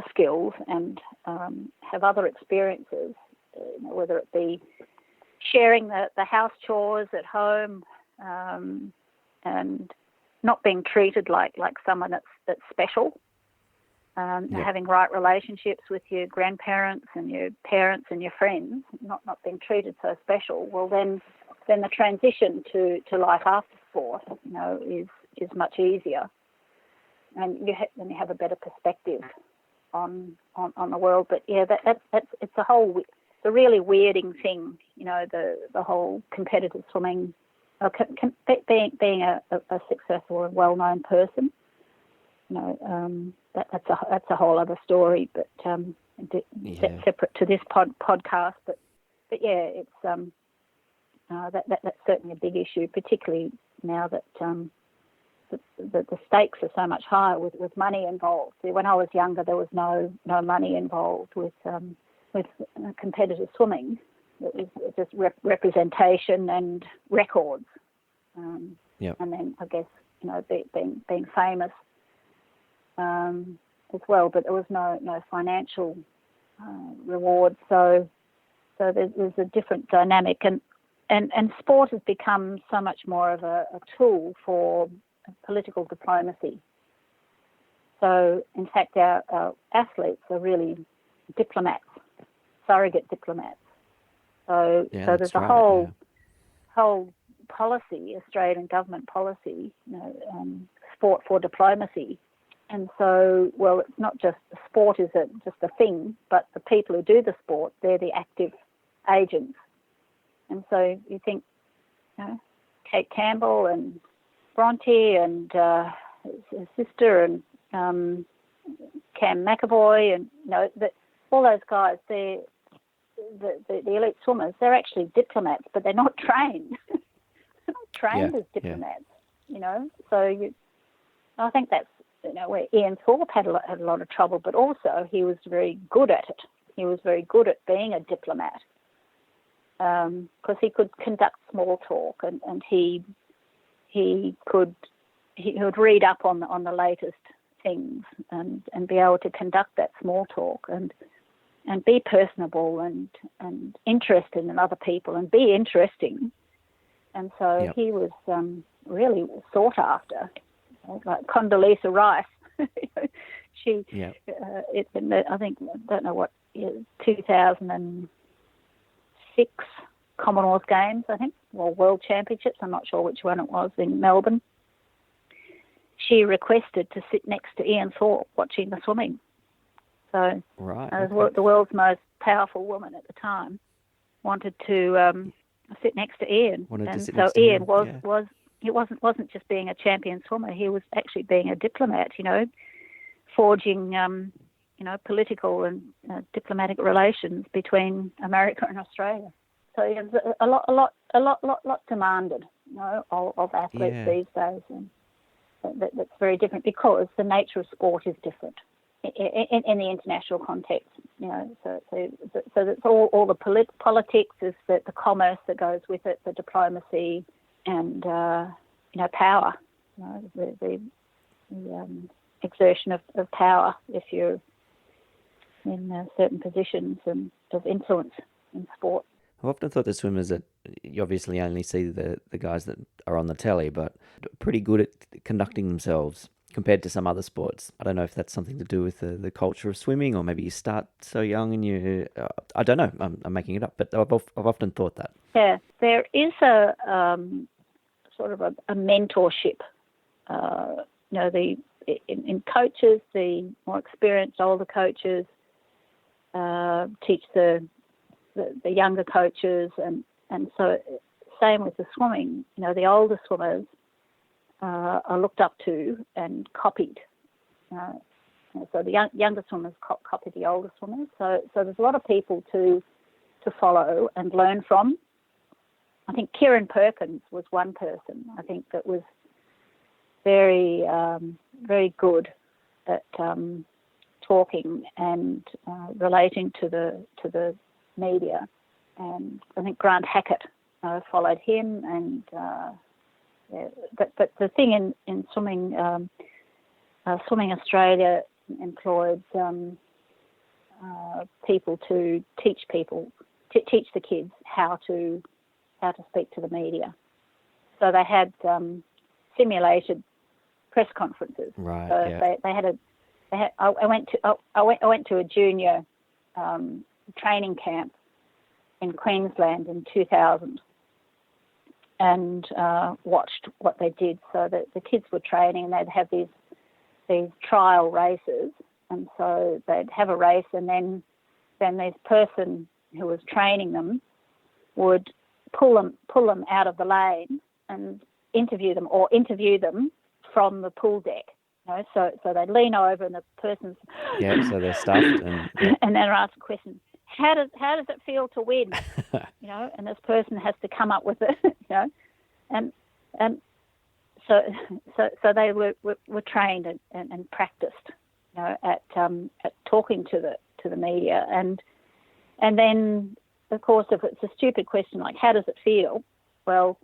skills and have other experiences, whether it be sharing the house chores at home, and not being treated like someone that's special, having right relationships with your grandparents and your parents and your friends, not being treated so special, well then the transition to life after sport, is much easier. And then you have a better perspective on the world. But yeah, that's it's a really weirding thing, the whole competitive swimming, being a successful and well-known person. That's a whole other story, but separate to this podcast. But yeah, it's that's certainly a big issue, particularly now that the stakes are so much higher with money involved. See, when I was younger, there was no money involved with competitive swimming. It was just representation and records. And then I guess being famous as well, but there was no financial reward. So there's a different dynamic, and sport has become so much more of a tool for political diplomacy. So in fact, our athletes are really diplomats, surrogate diplomats. So there's a whole policy, Australian government policy, sport for diplomacy. And so, well, it's not just the sport isn't just a thing, but the people who do the sport, they're the active agents. And so you think, Kate Campbell and Bronte and his sister and Cam McAvoy and all those guys, they're the elite swimmers. They're actually diplomats, but they're not trained. They're not trained as diplomats. So I think that's where Ian Thorpe had a lot of trouble, but also he was very good at it. He was very good at being a diplomat because he could conduct small talk and he would read up on the latest things and be able to conduct that small talk and be personable and interested in other people and be interesting. And so he was really sought after. Like Condoleezza Rice, she, I think, I don't know what, 2006 Commonwealth Games, I think, or World Championships, I'm not sure which one it was, in Melbourne. She requested to sit next to Ian Thorpe watching the swimming. So the world's most powerful woman at the time wanted to sit next to Ian. Ian was he wasn't just being a champion swimmer. He was actually being a diplomat. Forging political and diplomatic relations between America and Australia. So there's a lot demanded, of athletes these days, and that's very different because the nature of sport is different in the international context. So that's all the politics is the commerce that goes with it, the diplomacy. And power, the exertion of power if you're in certain positions and of influence in sport. I've often thought the swimmers that you obviously only see the guys that are on the telly, but pretty good at conducting themselves compared to some other sports. I don't know if that's something to do with the culture of swimming, or maybe you start so young and you. I don't know. I'm making it up, but I've often thought that. Yeah, there is a sort of a mentorship. In coaches, the more experienced older coaches teach the younger coaches, and so same with the swimming. The older swimmers are looked up to and copied. So the younger swimmers copy the older swimmers. So there's a lot of people to follow and learn from. I think Kieran Perkins was one person, I think, that was very, very good at talking and relating to the media. And I think Grant Hackett followed him. And but the thing in swimming, Swimming Australia employed people to teach the kids how to speak to the media. So they had simulated press conferences. Right. So they had I went to a junior training camp in Queensland in 2000 and watched what they did. So the kids were training and they'd have these trial races, and so they'd have a race, and then this person who was training them would pull them out of the lane and interview them from the pool deck. So they'd lean over and the person's so they're stuffed and then ask a question. How does it feel to win? And this person has to come up with it. And so they were trained and practiced, at talking to the media, and then of course if it's a stupid question like how does it feel, well,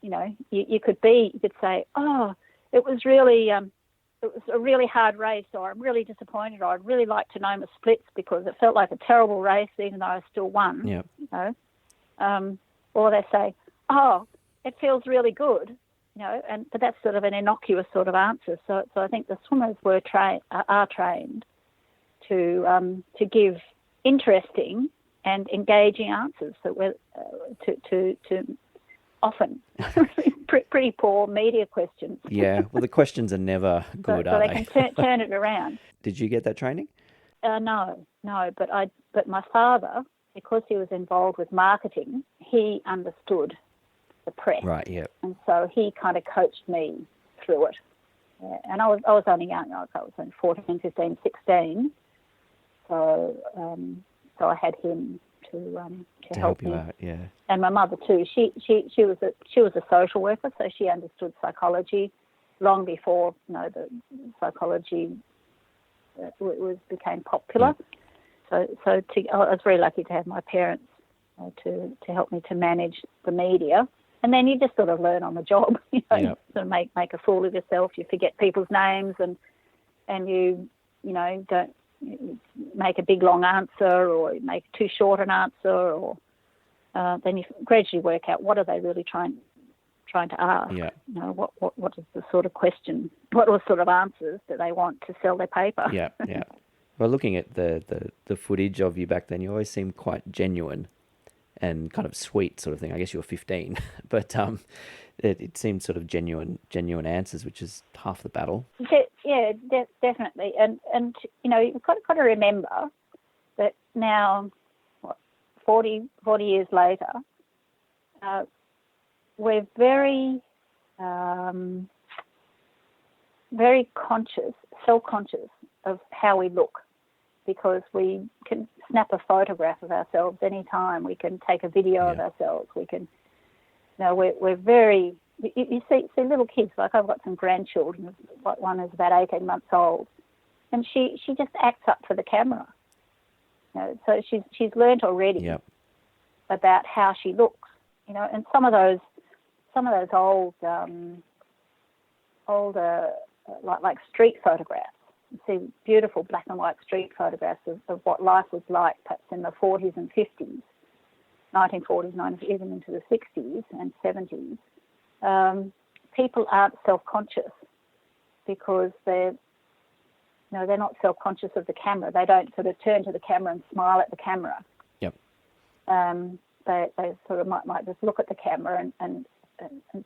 you could say, oh, it was a really hard race, or I'm really disappointed, or I'd really like to know my splits because it felt like a terrible race even though I still won. Yeah. Or they say, oh, it feels really good, but that's sort of an innocuous sort of answer. So I think the swimmers are trained to give interesting and engaging answers that were to often pretty poor media questions. Yeah, well, the questions are never good, so are they? Can turn it around. Did you get that training? No, but my father, because he was involved with marketing, he understood the press. Right, yeah. And so he kind of coached me through it. Yeah, and I was only young. I was only 14, 15, 16. So I had him to help you me. out, yeah. And my mother too. She was a social worker, so she understood psychology long before the psychology became popular. Yeah. So I was very lucky to have my parents to help me to manage the media. And then you just sort of learn on the job. Yep. You sort of make a fool of yourself. You forget people's names, and you don't make a big long answer, or make too short an answer, or then you gradually work out what are they really trying to ask. Yeah. What is the sort of question? What sort of answers do they want to sell their paper? Yeah, yeah. Well, looking at the footage of you back then, you always seemed quite genuine and kind of sweet sort of thing. I guess you were 15, but it seemed sort of genuine answers, which is half the battle. Yeah, definitely. And you've got to remember that now, 40 years later, we're very, very self-conscious of how we look, because we can snap a photograph of ourselves anytime. We can take a video of ourselves. We can, we're very. You see little kids, like I've got some grandchildren. One is about 18 months old, and she just acts up for the camera. So she's learnt already about how she looks. And some of those older like street photographs. You see beautiful black and white street photographs of what life was like, perhaps in the 40s and 50s, 1940s, 90s, even into the 60s and 70s. People aren't self-conscious because they're not self-conscious of the camera. They don't sort of turn to the camera and smile at the camera. Yep. They sort of might just look at the camera and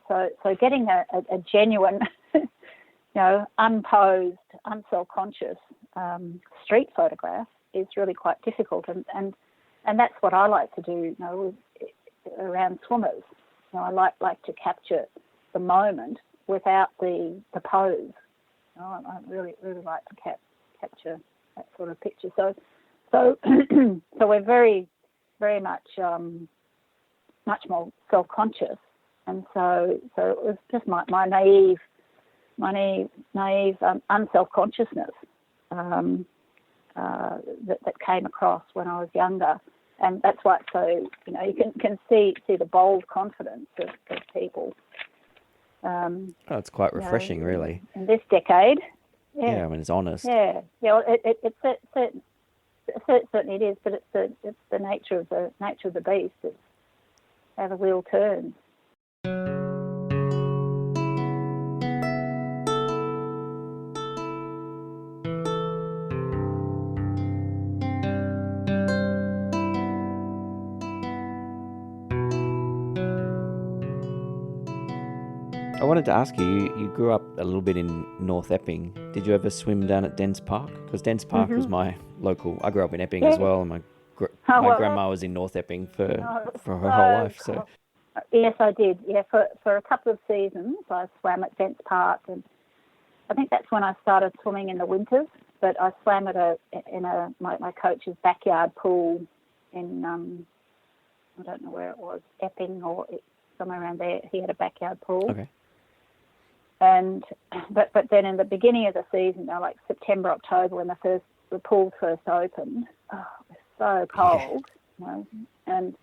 so getting a genuine, unposed, unself-conscious street photograph is really quite difficult, and that's what I like to do. Around swimmers, I like to capture the moment without the pose. I really like to capture that sort of picture. So we're very, very much more self-conscious, and so it was just my naive unself-consciousness that came across when I was younger, and that's why it's so you can see the bold confidence of people. It's quite refreshing, really. In this decade. Yeah, I mean, it's honest. Yeah. It certainly it is, but it's the nature of the beast. It's how the wheel turns. I wanted to ask you, you grew up a little bit in North Epping. Did you ever swim down at Dens Park? Because Dens Park was my local. I grew up in Epping as well, and my grandma was in North Epping for her whole life. So yes, I did. Yeah, for a couple of seasons, I swam at Dens Park, and I think that's when I started swimming in the winters. But I swam at my coach's backyard pool in I don't know where it was, Epping or somewhere around there. He had a backyard pool. Okay. But then in the beginning of the season, like September, October, when the pool first opened, it was so cold, and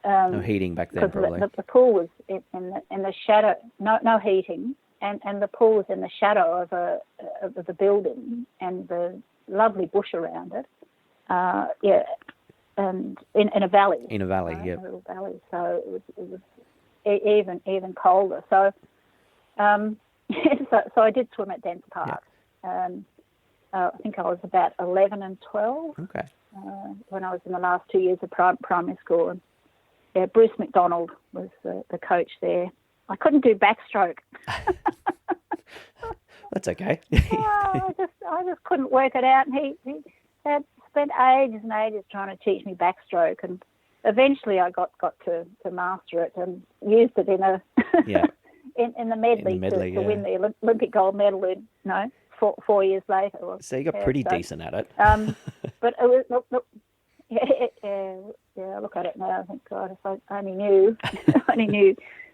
no heating back then, probably. The pool was in the shadow, no heating, and the pool was in the shadow of the building and the lovely bush around it. And in a valley. In a valley, A little valley, so it was even colder. So, so I did swim at Dents Park. Yeah. I think I was about 11 and 12. Okay. When I was in the last 2 years of primary school, and Bruce McDonald was the coach there. I couldn't do backstroke. That's okay. I just couldn't work it out, and he had spent ages and ages trying to teach me backstroke, and eventually I got to master it and used it in a in the medley, to win the Olympic gold medal in 4 years later. So you got pretty decent at it. But it was look at it now. I think, God, if I only knew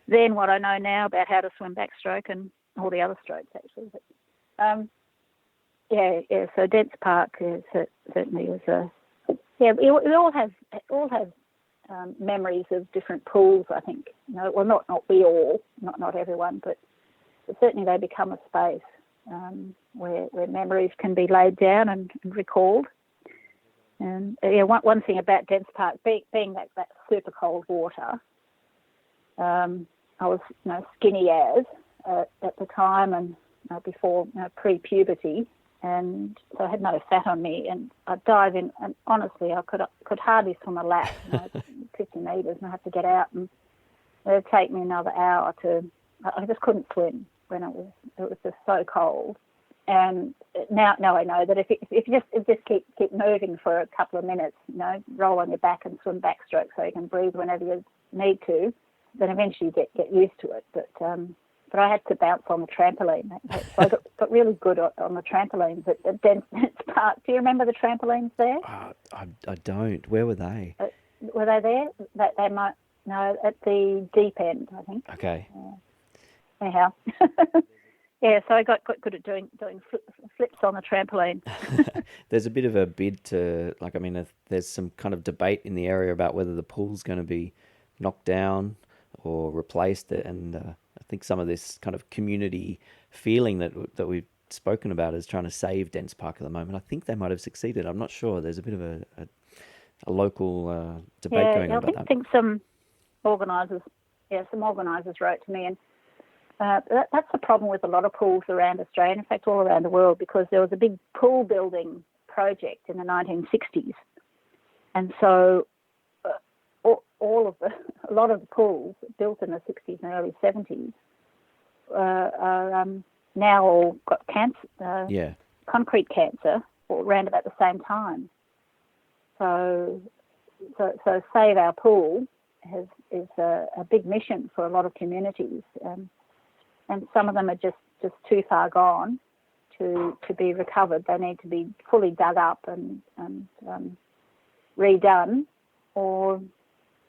then what I know now about how to swim backstroke and all the other strokes actually. But, so Dents Park certainly was we all have memories of different pools, I think. Well, not we all, not everyone, but certainly they become a space where memories can be laid down and recalled. And one thing about Dents Park, being that super cold water, I was skinny as at the time and before pre-puberty, and so I had no fat on me, and I'd dive in, and honestly I could hardly swim a lap, 50 metres, and I had to get out, and it'd take me another hour I just couldn't swim when it was just so cold. And now I know that if you just keep moving for a couple of minutes, roll on your back and swim backstroke so you can breathe whenever you need to, then eventually you get used to it. But I had to bounce on the trampoline. So I got really good on the trampolines at Dents Park. Do you remember the trampolines there? I don't. Where were they? Were they there? They might. No, at the deep end, I think. Okay. Anyhow. Yeah, so I got good at doing flips on the trampoline. There's a bit of a bid to, there's some kind of debate in the area about whether the pool's going to be knocked down or replaced, and I think some of this kind of community feeling that we've spoken about is trying to save Dents Park at the moment. I think they might have succeeded. I'm not sure. There's a bit of a local debate going on about that. I think some organisers wrote to me, and that's the problem with a lot of pools around Australia, in fact all around the world, because there was a big pool building project in the 1960s, and so a lot of the pools built in the 60s and early 70s are now all got cancer, concrete cancer, around about the same time. So Save Our Pool is a big mission for a lot of communities, and some of them are just too far gone to be recovered. They need to be fully dug up and redone, or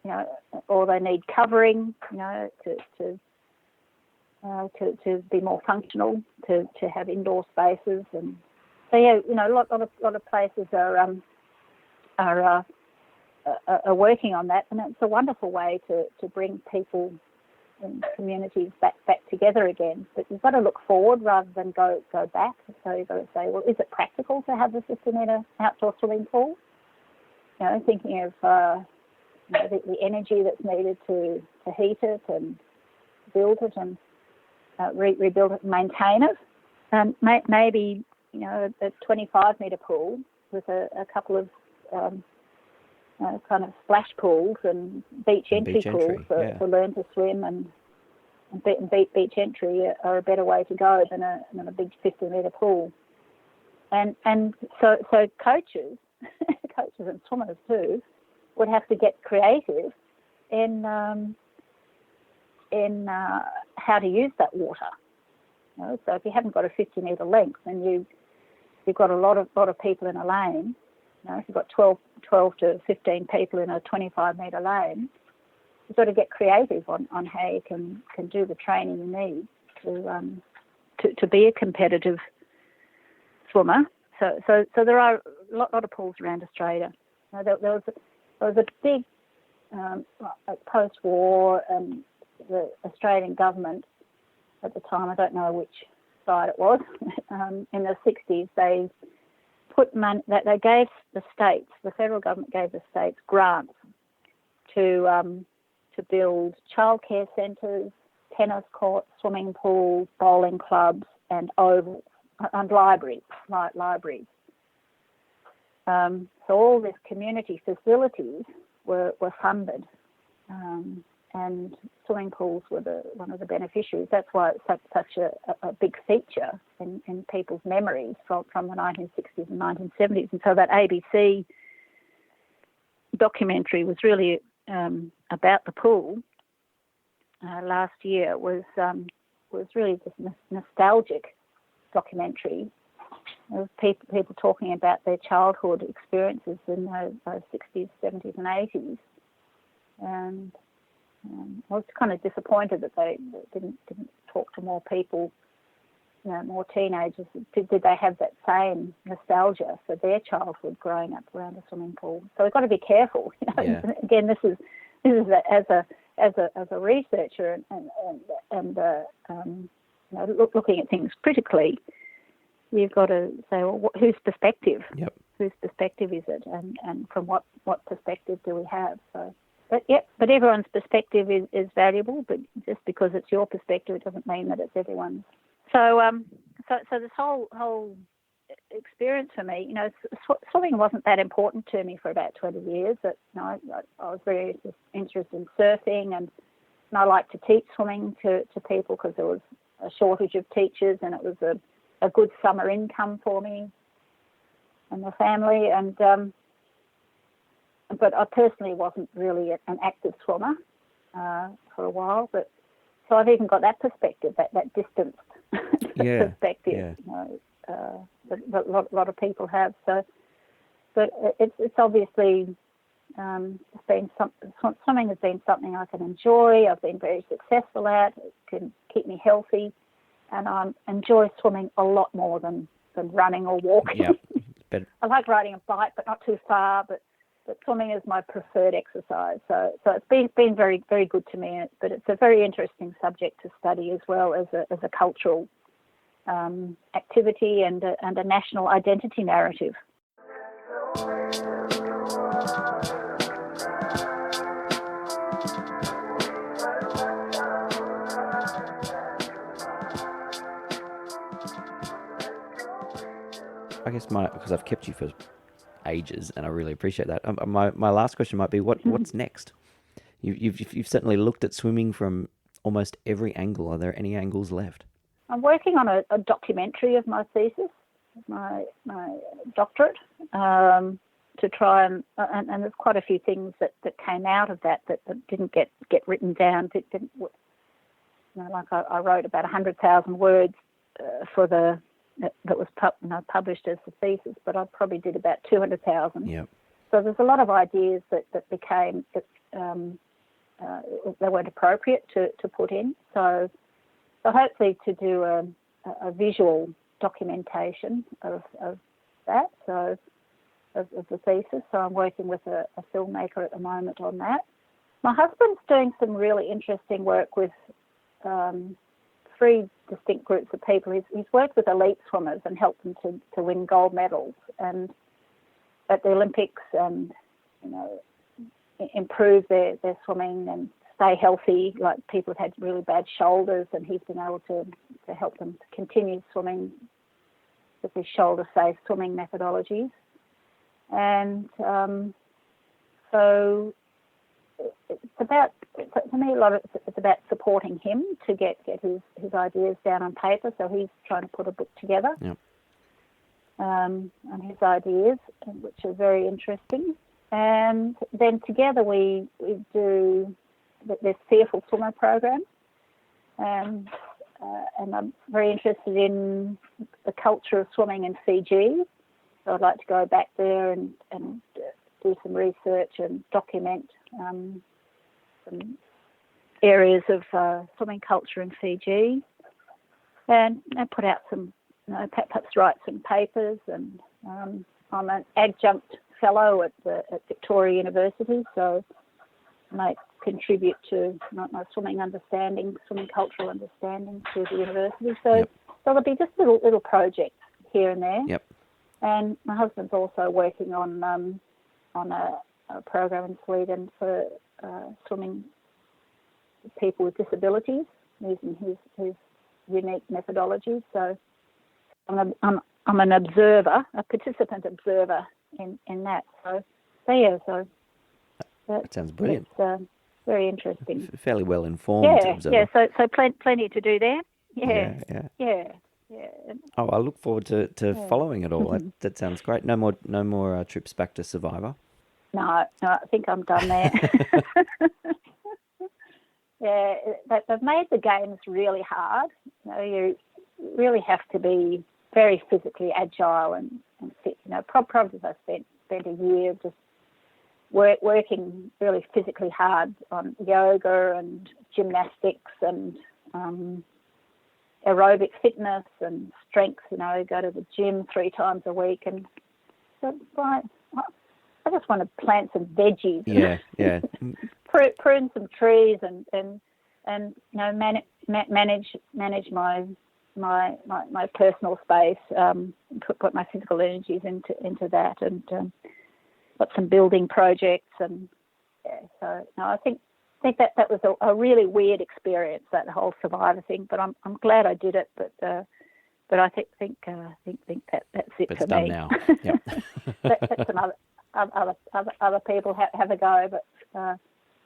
they need covering, to be more functional, to have indoor spaces, and so a lot of places are working on that, and it's a wonderful way to bring people and communities back together again. But you've got to look forward rather than go back. So you've got to say, well, is it practical to have the 50-metre outdoor swimming pool? Thinking of the energy that's needed to heat it and build it and rebuild it and maintain it. And maybe, a 25-metre pool with a couple of kind of splash pools and beach entry pools for learn to swim, and beach entry are a better way to go than a big 50-metre pool. And so coaches and swimmers too would have to get creative in how to use that water. So if you haven't got a 50-metre length and you've got a lot of people in a lane, if you've got 12 to 15 people in a 25-metre lane, you've got to get creative on how you can do the training you need to be a competitive swimmer. So there are a lot of pools around Australia. There was a big post-war, the Australian government at the time, I don't know which side it was, in the 60s, they put money that they gave the states, the federal government gave the states grants to build childcare centres, tennis courts, swimming pools, bowling clubs, and ovals, and libraries. So all these community facilities were funded, and swimming pools were one of the beneficiaries. That's why it's such a big feature in people's memories from the 1960s and 1970s. And so that ABC documentary was really about the pool last year. Was really just nostalgic documentary of people talking about their childhood experiences in those 60s, 70s and 80s. And I was kind of disappointed that they didn't talk to more people, more teenagers. Did they have that same nostalgia for their childhood growing up around a swimming pool? So we've got to be careful. Yeah. Again, this is as a researcher and looking at things critically. You've got to say, well, whose perspective? Yep. Whose perspective is it, and from what perspective do we have? So. But everyone's perspective is valuable. But just because it's your perspective, it doesn't mean that it's everyone's. So this whole experience for me, swimming wasn't that important to me for about 20 years. But I was very interested in surfing, and I liked to teach swimming to people because there was a shortage of teachers, and it was a good summer income for me and the family. And but I personally wasn't really an active swimmer for a while. But so I've even got that perspective, that distanced perspective. Yeah. That a lot of people have. So, but it's obviously swimming has been something I can enjoy. I've been very successful at. It can keep me healthy, and I enjoy swimming a lot more than running or walking. Yep. I like riding a bike, but not too far. But swimming is my preferred exercise. So it's been very, very good to me. But it's a very interesting subject to study as well as a cultural activity and a national identity narrative. I guess because I've kept you for ages, and I really appreciate that. My last question might be, what's next? You've certainly looked at swimming from almost every angle. Are there any angles left? I'm working on a documentary of my thesis, my doctorate, to try and there's quite a few things that came out of that didn't get written down. Like I wrote about 100,000 words for that was published as the thesis, but I probably did about 200,000. Yep. So there's a lot of ideas that became they weren't appropriate to put in. So hopefully to do a visual documentation of that, so of the thesis. So I'm working with a filmmaker at the moment on that. My husband's doing some really interesting work with three distinct groups of people. He's worked with elite swimmers and helped them to win gold medals and at the Olympics, and improve their swimming and stay healthy. Like people have had really bad shoulders, and he's been able to help them to continue swimming with his shoulder-safe swimming methodologies. And so it's about, to me, it's about supporting him to get his ideas down on paper. So he's trying to put a book together. Yep. And his ideas, which are very interesting. And then together we do this Fearful Swimmer program. And I'm very interested in the culture of swimming in Fiji. So I'd like to go back there and do some research and document some areas of swimming culture in Fiji. and I put out some, perhaps write some papers. And I'm an adjunct fellow at Victoria University, so I might contribute to my swimming cultural understanding to the university. So there'll be just little projects here and there. Yep. And my husband's also working on a program in Sweden for swimming people with disabilities using his unique methodology. So I'm an observer, a participant observer in that. So that sounds brilliant. It's very interesting. Fairly well informed observer. Yeah. So plenty to do there. Yeah. Oh, I look forward to following it all. That sounds great. No more trips back to Survivor. No, I think I'm done there. Yeah, they've made the games really hard. You really have to be very physically agile and fit. Probably I spent a year just working really physically hard on yoga and gymnastics and aerobic fitness and strength. Go to the gym 3 times a week, and so I just want to plant some veggies. Yeah. Prune some trees and manage my personal space. Put my physical energies into that, and got some building projects. And so I think that was a really weird experience, that whole Survivor thing. But I'm glad I did it. But I think that's it but for it's done me. Now. Yep. Let some other people have a go, but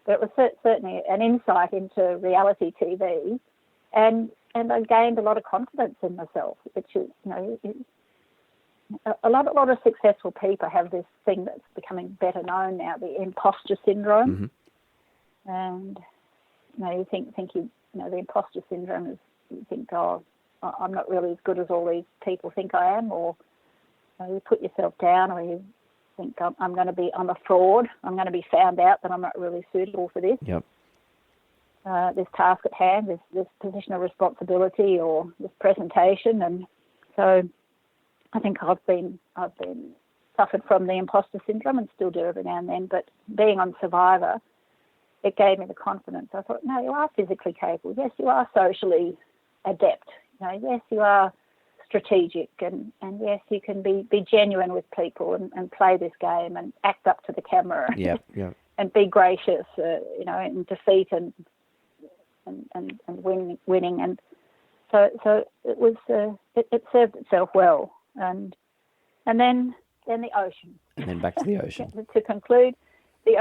it was certainly an insight into reality TV, and I gained a lot of confidence in myself, which is a lot of successful people have this thing that's becoming better known now, the imposter syndrome. Mm-hmm. And you think the imposter syndrome is, you think, oh, I'm not really as good as all these people think I am, or you put yourself down, or you think I'm a fraud. I'm going to be found out that I'm not really suitable for this. Yep. This task at hand, this position of responsibility, or this presentation, and so I think I've been suffered from the imposter syndrome and still do every now and then. But being on Survivor, it gave me the confidence. I thought, no, you are physically capable. Yes, you are socially adept. Yes, you are strategic, and yes, you can be genuine with people and play this game and act up to the camera. Yeah. And be gracious, in defeat and winning. And so it was. It served itself well. And then the ocean. And then back to the ocean. To conclude, the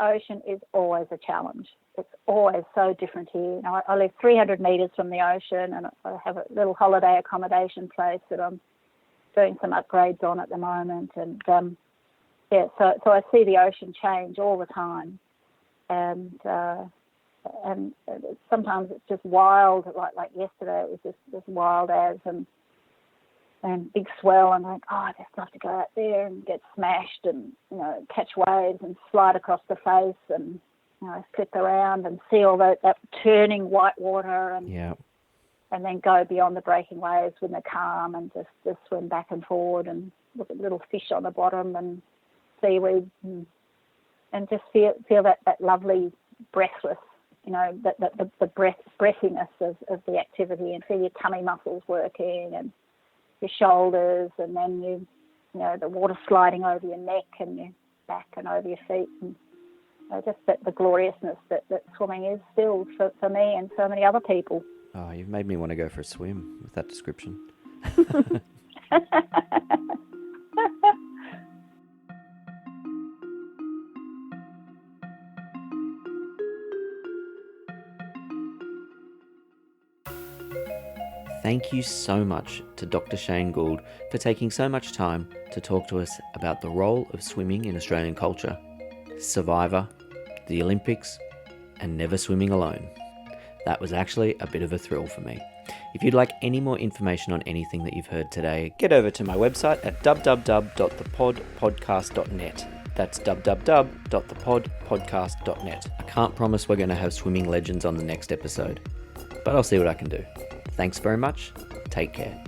ocean is always a challenge. It's always so different here. I live 300 metres from the ocean, and I have a little holiday accommodation place that I'm doing some upgrades on at the moment. And so I see the ocean change all the time, and sometimes it's just wild. Like yesterday, it was just wild as and big swell, and like, I just have to go out there and get smashed and catch waves and slide across the face and flip around and see all that turning white water and then go beyond the breaking waves when they're calm and just swim back and forward and look at little fish on the bottom and seaweed and just feel that lovely breathless, the breathiness of the activity, and feel your tummy muscles working and your shoulders, and then the water sliding over your neck and your back and over your feet, and just the gloriousness that swimming is still for me and so many other people. Oh, you've made me want to go for a swim with that description. Thank you so much to Dr. Shane Gould for taking so much time to talk to us about the role of swimming in Australian culture, Survivor, the Olympics, and never swimming alone. That was actually a bit of a thrill for me. If you'd like any more information on anything that you've heard today, get over to my website at www.thepodpodcast.net. That's www.thepodpodcast.net. I can't promise we're going to have swimming legends on the next episode, but I'll see what I can do. Thanks very much. Take care.